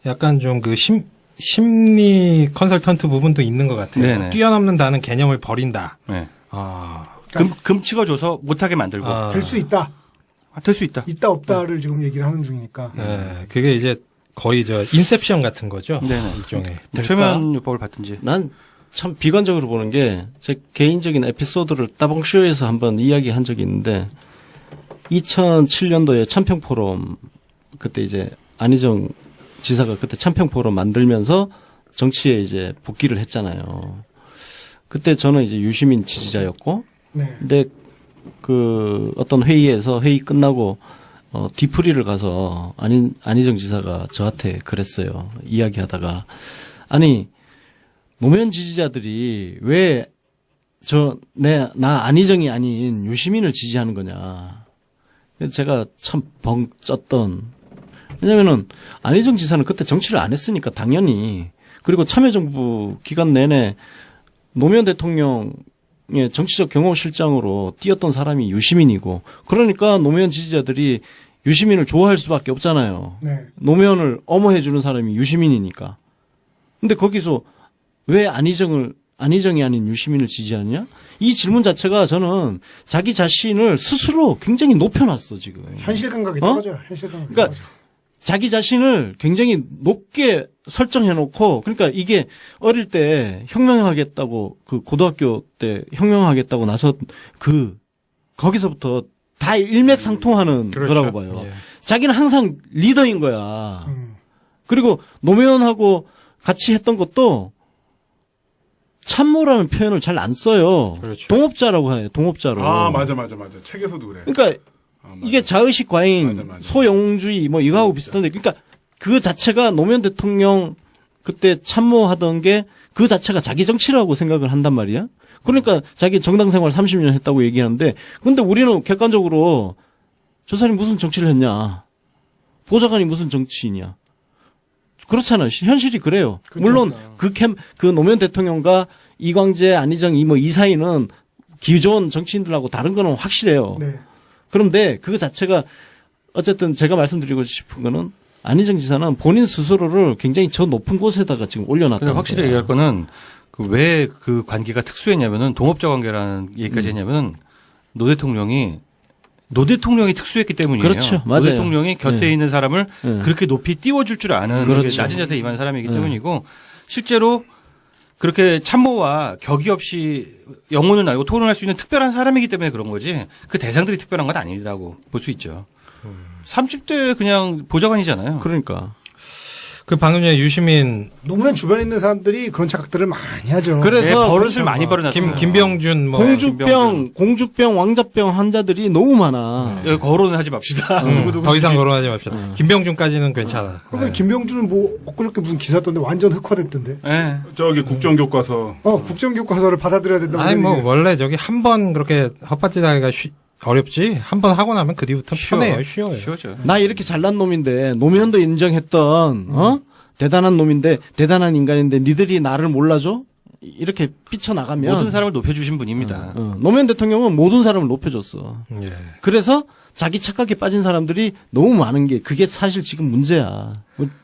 약간 좀 그 심리 컨설턴트 부분도 있는 것 같아요. 네네. 뛰어넘는다는 개념을 버린다. 네. 아, 금 찍어줘서 못하게 만들고 될 수 있다. 될 수 있다. 있다 없다를 지금 얘기를 하는 중이니까. 네, 그게 이제 거의 인셉션 같은 거죠. 네네. 일종의. 최면 요법을 받든지. 난 참 비관적으로 보는 게 제 개인적인 에피소드를 따봉쇼에서 한번 이야기한 적이 있는데 2007년도에 참평포럼 그때 이제 안희정 지사가 그때 참평포럼 만들면서 정치에 이제 복귀를 했잖아요. 그때 저는 이제 유시민 지지자였고 네. 근데 그 어떤 회의에서 회의 끝나고 뒤풀이를 가서 안희정 지사가 저한테 그랬어요. 이야기하다가 아니 노무현 지지자들이 왜 나 안희정이 아닌 유시민을 지지하는 거냐. 제가 참 벙 쪘던. 왜냐면은 안희정 지사는 그때 정치를 안 했으니까 당연히. 그리고 참여정부 기간 내내 노무현 대통령의 정치적 경호실장으로 뛰었던 사람이 유시민이고 그러니까 노무현 지지자들이 유시민을 좋아할 수밖에 없잖아요. 네. 노무현을 엄호해 주는 사람이 유시민이니까. 근데 거기서 왜 안희정이 아닌 유시민을 지지하느냐? 이 질문 자체가 저는 자기 자신을 스스로 굉장히 높여놨어, 지금. 현실 감각이 떨어져요. 현실 감각이 그러니까 떨어져. 자기 자신을 굉장히 높게 설정해놓고, 그러니까 이게 어릴 때 혁명하겠다고, 그 고등학교 때 혁명하겠다고 나서 거기서부터 다 일맥상통하는 그렇죠. 거라고 봐요. 예. 자기는 항상 리더인 거야. 그리고 노무현하고 같이 했던 것도 참모라는 표현을 잘 안 써요. 그렇죠. 동업자라고 해요. 동업자로. 아, 맞아. 책에서도 그래. 그러니까 맞아. 이게 자의식 과잉, 맞아. 소영웅주의 뭐 이거하고 비슷한데, 그러니까 그 자체가 노무현 대통령 그때 참모하던 게 그 자체가 자기 정치라고 생각을 한단 말이야. 그러니까 자기 정당 생활 30년 했다고 얘기하는데, 근데 우리는 객관적으로 저 사람이 무슨 정치를 했냐, 보좌관이 무슨 정치인이야. 그렇잖아요. 현실이 그래요. 그렇죠. 물론 그 노무현 대통령과 이광재, 안희정 이 사이는 기존 정치인들하고 다른 거는 확실해요. 네. 그런데 그 자체가 어쨌든 제가 말씀드리고 싶은 거는 안희정 지사는 본인 스스로를 굉장히 저 높은 곳에다가 지금 올려놨다. 근데 확실히 얘기할 거는 왜 그 관계가 특수했냐면은 동업자 관계라는 얘기까지 했냐면은 노 대통령이 특수했기 때문이에요. 그렇죠. 맞아요. 노 대통령이 곁에 네. 있는 사람을 네. 그렇게 높이 띄워줄 줄 아는 그렇죠. 낮은 자세에 임한 사람이기 때문이고 실제로 그렇게 참모와 격이 없이 영혼을 나누고 토론할 수 있는 특별한 사람이기 때문에 그런 거지 그 대상들이 특별한 건 아니라고 볼 수 있죠. 30대 그냥 보좌관이잖아요. 그러니까. 그 방금 전에 유시민 노무현 주변에 있는 사람들이 그런 착각들을 많이 하죠. 그래서 네, 버릇을 그렇죠. 많이 벌여놨어요. 김병준 뭐 공주병, 왕자병 환자들이 너무 많아. 여기 거론은 하지 맙시다. 더 이상 거론하지 맙시다. 김병준까지는 괜찮아. 그러면 김병준은 뭐 엊그저께 무슨 기사 떴는데 완전 흑화됐던데. 네. 저기 국정교과서 국정교과서를 받아들여야 된다고. 아니 뭐 그러더니 원래 저기 한 번 그렇게 헛바지하기가 어렵지. 한 번 하고 나면 그 뒤부터 편해요. 쉬워요. 쉬워져. 나 이렇게 잘난 놈인데 노무현도 인정했던 대단한 놈인데 대단한 인간인데 니들이 나를 몰라줘? 이렇게 삐쳐나가면 모든 사람을 높여주신 분입니다. 노무현 대통령은 모든 사람을 높여줬어. 예. 그래서 자기 착각에 빠진 사람들이 너무 많은 게 그게 사실 지금 문제야.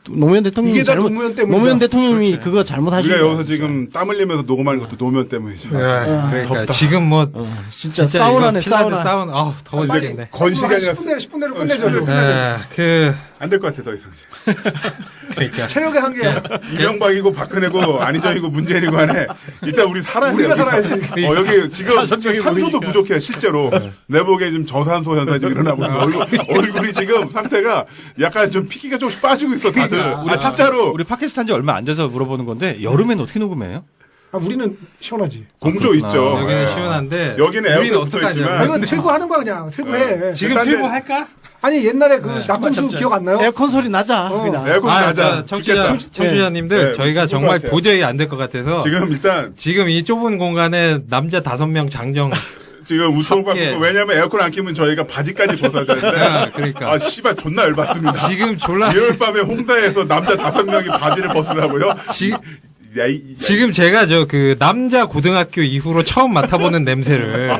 노무현 대통령이 이게 다 노무현 때문이다. 노무현 대통령이 그거 잘못하신 우리가 거야. 여기서 지금 땀 흘리면서 녹음하는 것도 노무현 때문이죠. 그러니까 지금 뭐 진짜 사우나네 이거 핀란드 사우나. 사우나. 더워지겠네. 건식이 아니라 10분 내로 끝내죠. 안 될 것 같아 더 이상. 그러니까 체력의 한계야. 이명박이고 박근혜고 안희정이고 문재인이고 간에 일단 우리 살아야 돼요. 우리가 살아야지. 여기 지금 산소도 부족해 실제로. 내 보기에 지금 저산소 현상이 좀 일어나고 있어. 얼굴이 지금 상태가 약간 좀 피기가 좀 빠지고 있어 다들. 진짜로. 우리 팟캐스트 한 지 얼마 안 돼서 물어보는 건데 여름엔 어떻게 녹음해요? 우리는 시원하지. 공조 있죠. 여기는 시원한데 여기는 우리는 에어컨 붙어 있지만. 이건 틀고 하는 거야 그냥. 틀고 해. 지금 일단은- 틀고 할까? 아니 옛날에 그 낙곰수 기억 안 나요? 에어컨 소리 나자. 그냥. 에어컨 나자. 청취자님들 네, 저희가 죽을 정말 것 같아요. 도저히 안 될 것 같아서 지금 일단 지금 이 좁은 공간에 남자 5명 장정 지금 우통 함께. 받고 왜냐면 에어컨 안 키면 저희가 바지까지 벗어야 되는데 그러니까. 아 씨발 존나 열받습니다. 지금 졸라 일요일 밤에 홍대에서 남자 5명이 바지를 벗으라고요? 지금 제가 그 남자 고등학교 이후로 처음 맡아보는 냄새를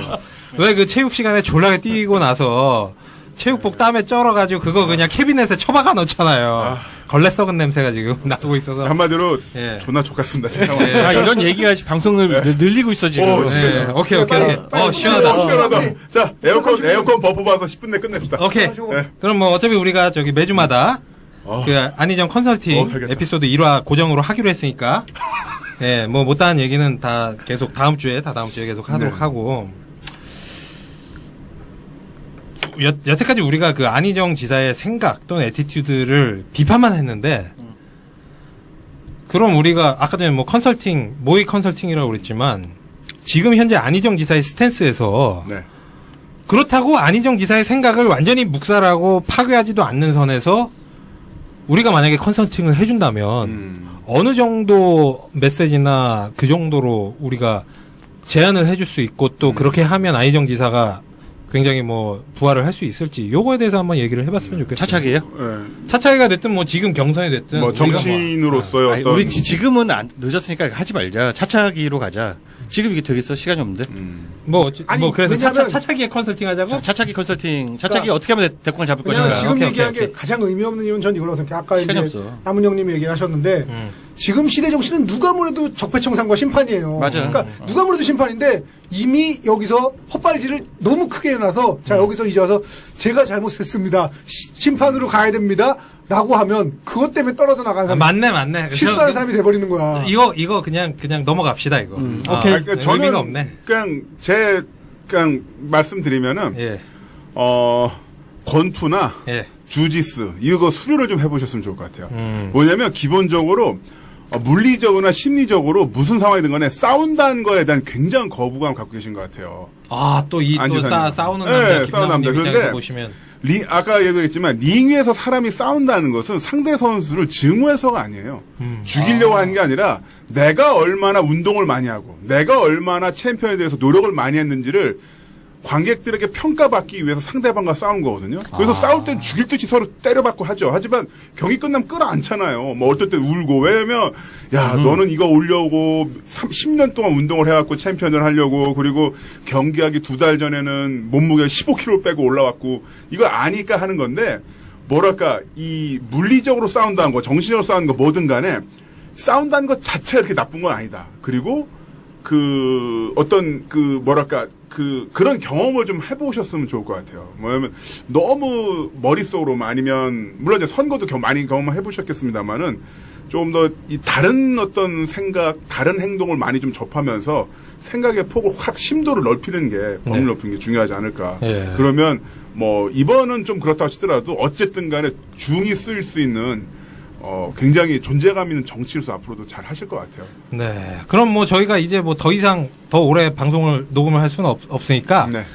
왜 그 체육 시간에 졸라게 뛰고 나서 체육복 땀에 쩔어가지고 그거 그냥 캐비넷에 처박아 놓잖아요. 걸레 썩은 냄새가 지금 나고 있어서. 한마디로 예. 존나 족같습니다. 아, 이런 얘기가 방송을 늘리고 있어 지금. 네, 오케이. 빨리 시원하다. 시원하다. 자, 에어컨 버프 봐서 10분 내 끝냅시다. 오케이. 네. 그럼 뭐 어차피 우리가 저기 매주마다 그 안희정 컨설팅 살겠다. 에피소드 1화 고정으로 하기로 했으니까 예, 뭐 못다한 얘기는 다 계속 다음 주에 계속 하도록 하고 여태까지 우리가 그 안희정 지사의 생각 또는 애티튜드를 비판만 했는데 그럼 우리가 아까 전에 뭐 모의 컨설팅이라고 그랬지만 지금 현재 안희정 지사의 스탠스에서 네. 그렇다고 안희정 지사의 생각을 완전히 묵살하고 파괴하지도 않는 선에서 우리가 만약에 컨설팅을 해준다면 어느 정도 메시지나 그 정도로 우리가 제안을 해줄 수 있고 또 그렇게 하면 안희정 지사가 굉장히 뭐 부활을 할 수 있을지 요거에 대해서 한번 얘기를 해봤으면 좋겠어요. 차차기예요? 네. 차차기가 됐든 뭐 지금 경선이 됐든 뭐 우리가 정치인으로서의 아니, 어떤 우리 지금은 늦었으니까 하지 말자. 차차기로 가자. 지금 이게 되겠어? 시간이 없는데. 아니, 그래서 왜냐면- 차차기에 컨설팅 하자고? 차차기 컨설팅. 차차기 어떻게 하면 대권을 잡을 왜냐면 것인가. 지금 오케이, 얘기한 오케이. 게 가장 의미 없는 이유는 전 이거라고 생각해요. 아까 시간이 이제 없어. 남은영님이 얘기를 하셨는데 지금 시대 정신은 누가 뭐래도 적폐청산과 심판이에요. 맞아요. 그러니까 누가 뭐래도 심판인데 이미 여기서 헛발질을 너무 크게 해놔서 자 여기서 이제 와서 제가 잘못했습니다. 심판으로 가야 됩니다. 라고 하면 그것 때문에 떨어져 나가는 사람 맞네. 실수하는 사람이 돼버리는 거야. 이거 그냥 넘어갑시다 이거. 오케이. 그러니까 의미가 없네. 그냥 말씀드리면은 예. 권투나 예. 주짓수 이거 수료를 좀 해보셨으면 좋을 것 같아요. 뭐냐면 기본적으로 물리적으로나 심리적으로 무슨 상황이든 간에 싸운다는 거에 대한 굉장한 거부감을 갖고 계신 것 같아요. 또 안 지사님. 싸우는 네, 남자 싸우는 김남훈 남자. 입장에서 그런데 보시면 아까 얘기했지만 링 위에서 사람이 싸운다는 것은 상대 선수를 증오해서가 아니에요. 죽이려고 하는 게 아니라 내가 얼마나 운동을 많이 하고 내가 얼마나 챔피언에 대해서 노력을 많이 했는지를 관객들에게 평가받기 위해서 상대방과 싸운 거거든요. 그래서 싸울 땐 죽일 듯이 서로 때려받고 하죠. 하지만 경기 끝나면 끌어안잖아요. 뭐 어떨 때 울고. 왜냐면 야 너는 이거 올려고 10년 동안 운동을 해갖고 챔피언을 하려고 그리고 경기하기 2달 전에는 몸무게 15kg 빼고 올라왔고 이거 아니까 하는 건데 뭐랄까 이 물리적으로 싸운다는 거, 정신적으로 싸우는 거 뭐든 간에 싸운다는 것 자체가 이렇게 나쁜 건 아니다. 그리고 그 어떤 그 뭐랄까 그런 경험을 좀 해보셨으면 좋을 것 같아요. 뭐냐면 너무 머릿속으로만 아니면 물론 이제 선거도 많이 경험해 보셨겠습니다만은 좀 더 이 다른 어떤 생각, 다른 행동을 많이 좀 접하면서 생각의 폭을 확 심도를 넓히는 게 범위를 넓히는 게 중요하지 않을까. 예. 그러면 뭐 이번은 좀 그렇다고 치더라도 어쨌든 간에 중이 쓰일 수 있는 굉장히 존재감 있는 정치로서 앞으로도 잘 하실 것 같아요. 네. 그럼 뭐 저희가 이제 뭐 더 이상 더 오래 방송을 녹음을 할 수는 없으니까 네.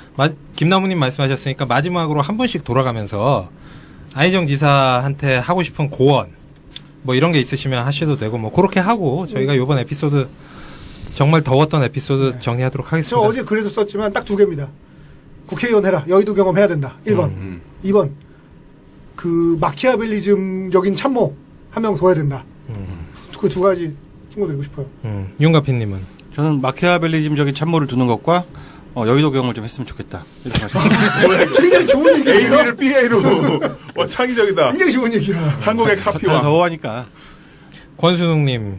김나무님 말씀하셨으니까 마지막으로 한 분씩 돌아가면서 안희정 지사한테 하고 싶은 고언 뭐 이런 게 있으시면 하셔도 되고 뭐 그렇게 하고 저희가 이번 에피소드 정말 더웠던 에피소드 정리하도록 저 하겠습니다. 어제 글에도 썼지만 딱 2개입니다. 국회의원 해라. 여의도 경험해야 된다. 1번. 2번. 그 마키아벨리즘적인 참모 한 명 더 해야 된다. 그 두 가지 충고드리고 싶어요. 윤가피님은 저는 마키아벨리즘적인 참모를 두는 것과 여의도 경험을 좀 했으면 좋겠다. 이렇게 말씀드립니다. 굉장히 좋은 얘기예요. A를 BA로 창의적이다. 굉장히 좋은 얘기야. 한국의 다 카피와 더워하니까. 권순웅님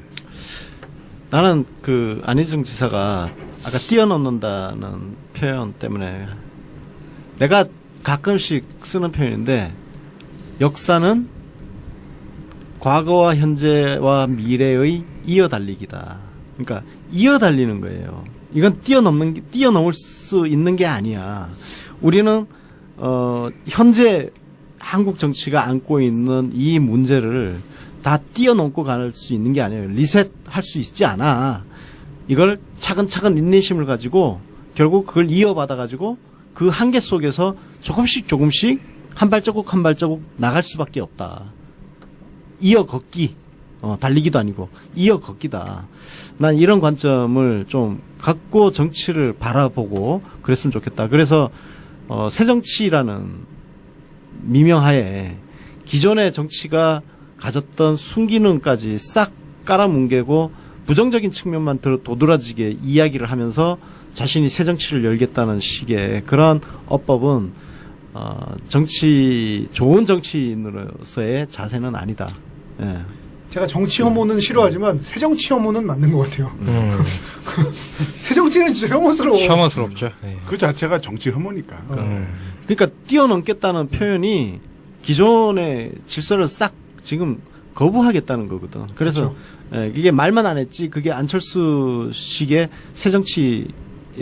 나는 그 안희정 지사가 아까 뛰어넘는다는 표현 때문에 내가 가끔씩 쓰는 표현인데 역사는 과거와 현재와 미래의 이어달리기다. 그러니까 이어달리는 거예요. 이건 뛰어넘을 수 있는 게 아니야. 우리는 현재 한국 정치가 안고 있는 이 문제를 다 뛰어넘고 갈 수 있는 게 아니에요. 리셋할 수 있지 않아. 이걸 차근차근 인내심을 가지고 결국 그걸 이어받아 가지고 그 한계 속에서 조금씩 한 발자국 한 발자국 나갈 수밖에 없다. 이어 걷기. 달리기도 아니고 이어 걷기다. 난 이런 관점을 좀 갖고 정치를 바라보고 그랬으면 좋겠다. 그래서 새정치라는 미명하에 기존의 정치가 가졌던 순기능까지 싹 깔아뭉개고 부정적인 측면만 도드라지게 이야기를 하면서 자신이 새정치를 열겠다는 식의 그런 어법은 좋은 정치인으로서의 자세는 아니다. 예. 제가 정치 혐오는 싫어하지만 새정치 혐오는 맞는 것 같아요. 새정치는 진짜 혐오스러워. 혐오스럽죠. 네. 그 자체가 정치 혐오니까. 그러니까 뛰어넘겠다는 표현이 기존의 질서를 싹 지금 거부하겠다는 거거든. 그래서 이게 말만 안 했지 그게 안철수식의 새정치의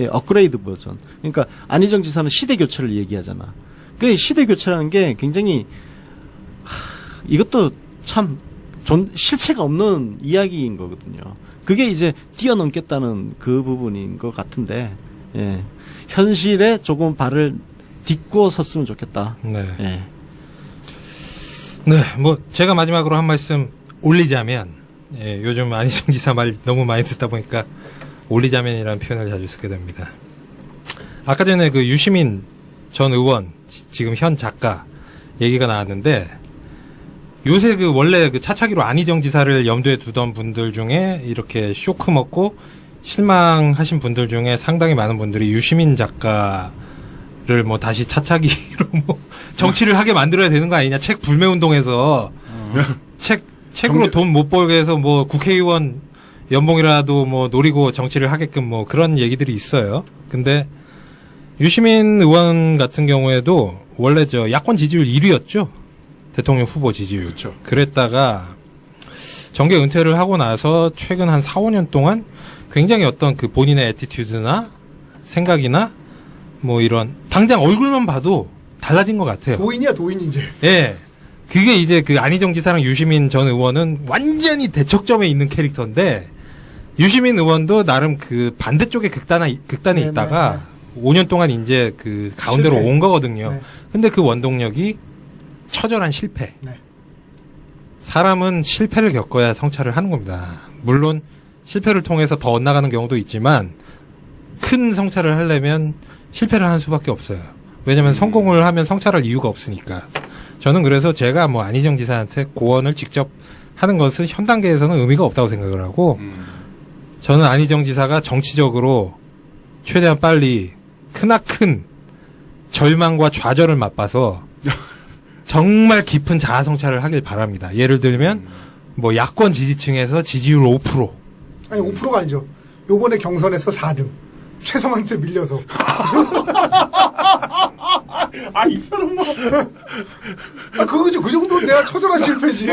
업그레이드 버전. 그러니까 안희정 지사는 시대 교체를 얘기하잖아. 그 시대 교체라는 게 굉장히 이것도 참 실체가 없는 이야기인 거거든요. 그게 이제 뛰어넘겠다는 그 부분인 것 같은데, 예. 현실에 조금 발을 딛고 섰으면 좋겠다. 네. 예. 네, 뭐 제가 마지막으로 한 말씀 올리자면, 예, 요즘 안희정 지사 말 너무 많이 듣다 보니까 올리자면이라는 표현을 자주 쓰게 됩니다. 아까 전에 그 유시민 전 의원, 지금 현 작가 얘기가 나왔는데, 요새 그 원래 그 차차기로 안희정 지사를 염두에 두던 분들 중에 이렇게 쇼크 먹고 실망하신 분들 중에 상당히 많은 분들이 유시민 작가를 뭐 다시 차차기로 뭐 정치를 하게 만들어야 되는 거 아니냐. 책 불매 운동에서 책으로 돈 못 벌게 해서 뭐 국회의원 연봉이라도 뭐 노리고 정치를 하게끔 뭐 그런 얘기들이 있어요. 근데 유시민 의원 같은 경우에도 원래 저 야권 지지율 1위였죠. 대통령 후보 지지율. 그쵸. 그랬다가 정계 은퇴를 하고 나서 최근 한 4, 5년 동안 굉장히 어떤 그 본인의 애티튜드나 생각이나 뭐 이런 당장 얼굴만 봐도 달라진 것 같아요. 도인이야 도인 이제. 예. 그게 이제 그 안희정 지사랑 유시민 전 의원은 완전히 대척점에 있는 캐릭터인데 유시민 의원도 나름 그 반대쪽에 극단에 네, 있다가 5년 동안 이제 그 가운데로 실패. 온 거거든요. 네. 근데 그 원동력이 처절한 실패. 네. 사람은 실패를 겪어야 성찰을 하는 겁니다. 물론 실패를 통해서 더 엇나가는 경우도 있지만 큰 성찰을 하려면 실패를 하는 수밖에 없어요. 왜냐하면 성공을 하면 성찰할 이유가 없으니까. 저는 그래서 제가 뭐 안희정 지사한테 고언을 직접 하는 것은 현 단계에서는 의미가 없다고 생각을 하고 저는 안희정 지사가 정치적으로 최대한 빨리 크나큰 절망과 좌절을 맛봐서 정말 깊은 자아 성찰을 하길 바랍니다. 예를 들면 뭐 야권 지지층에서 지지율 5%. 아니 5%가 아니죠. 요번에 경선에서 4등. 최성한테 밀려서. 아, 이 사람 뭐. 그거죠. 그 정도는 내가 처절한 실패지.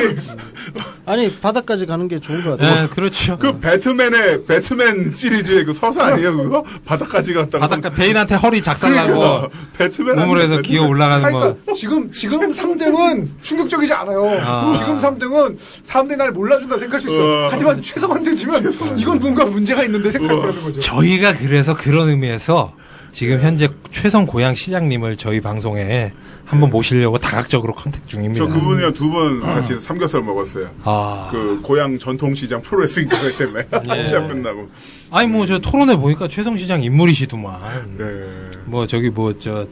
아니 바닥까지 가는 게 좋은 것 같아요. 네, 그렇죠. 그 배트맨 시리즈의 그 서사 아니에요, 그거? 바닥까지 갔다가. 바닷가 베인한테 허리 작살나고 그러니까. 배트맨 우물에서 아니에요, 기어 배트맨. 올라가는 거. 그러니까 지금 3등은 충격적이지 않아요. 지금 3등은 사람들이 날 몰라준다 생각할 수 있어. 하지만 최성한테 지면 이건 뭔가 문제가 있는데 생각하는 거죠. 저희가 그래서 그런 의미에서 지금 현재 최성 고양 시장님을 저희 방송에 한번 모시려고 다각적으로 컨택 중입니다. 저 그분이랑 두 번 같이 삼겹살 먹었어요. 아, 그 고향 전통시장 프로레슬링 대회 때문에 시합 끝나고. 아니 뭐 저 토론회 보니까 최성 시장 인물이시더만. 네. 뭐 저기 뭐 저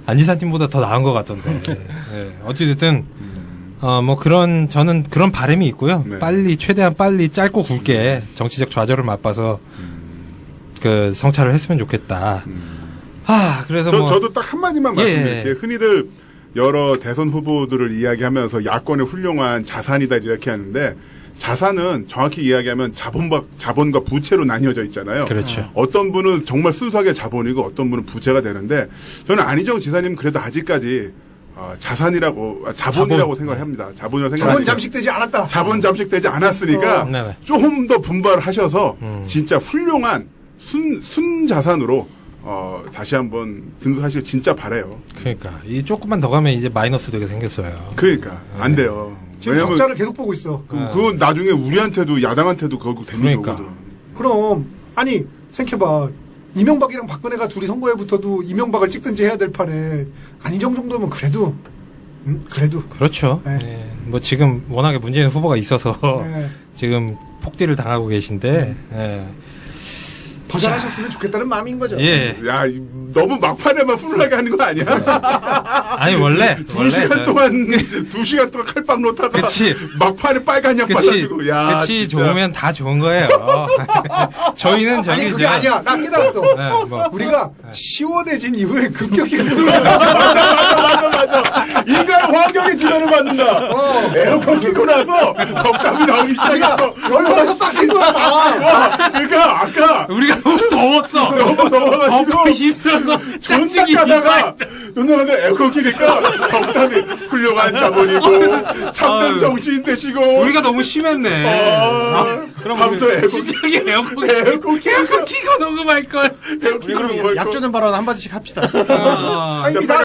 안지산 팀보다 더 나은 것 같던데. 네. 어찌됐든 뭐 그런 저는 그런 바람이 있고요. 네. 최대한 빨리 짧고 굵게 정치적 좌절을 맛봐서 그 성찰을 했으면 좋겠다. 그래서 저도 딱 한마디만 예. 말씀드릴게요. 흔히들 여러 대선 후보들을 이야기하면서 야권의 훌륭한 자산이다 이렇게 하는데 자산은 정확히 이야기하면 자본과 부채로 나뉘어져 있잖아요. 그렇죠. 어떤 분은 정말 순수하게 자본이고 어떤 분은 부채가 되는데 저는 안희정 지사님 그래도 아직까지 자본이라고 생각합니다. 자본이라고 자본 생각합니다. 잠식되지 않았다. 자본 잠식되지 않았으니까 네네. 조금 더 분발하셔서 진짜 훌륭한 순자산으로 다시 한번 등극하시길 진짜 바래요. 그러니까 이 조금만 더 가면 이제 마이너스 되게 생겼어요. 그러니까 안 돼요. 지금 왜냐면 적자를 계속 보고 있어. 그건 나중에 우리한테도 야당한테도 결국 데미지 그러니까. 오거든. 그럼 아니 생각해봐. 이명박이랑 박근혜가 둘이 선거에 붙어도 이명박을 찍든지 해야 될 판에 안희정 정도면 그래도 그래도 그렇죠. 네. 예. 뭐 지금 워낙에 문재인 후보가 있어서 네. 지금 폭딜을 당하고 계신데 더 잘하셨으면 좋겠다는 마음인 거죠. 예. 야, 너무 막판에만 훈훈하게 하는 거 아니야? 아니 원래 두 시간 동안 칼빵 놓다가 그치. 막판에 빨간 약 그치 발라주고 야, 그치 진짜. 좋으면 다 좋은 거예요. 저희는 저기 아니 그게 이제 아니야. 나 깨달았어. 네, 뭐. 우리가 시원해진 이후에 급격히 맞아. 인간 환경의 지배를 받는다. 에어컨 켜고 나서 덕담이 나오기 시작했어. 열받아서 빡친 거야 다. 그러니까 아까 우리가 너무 더웠어. 너무 더워가지고 덥고 힘들어서 짝짝이 존나가다가 존나가다가 에어컨 키니까 덕담이 훌륭한 자본이고 참된 정치인 되시고 우리가 너무 심했네. 그럼 다음부터 에어컨 진작에 에어컨 에어컨 키고 녹음할 걸. 에어컨 키고 약주는 발언 한마디씩 합시다. 아니 나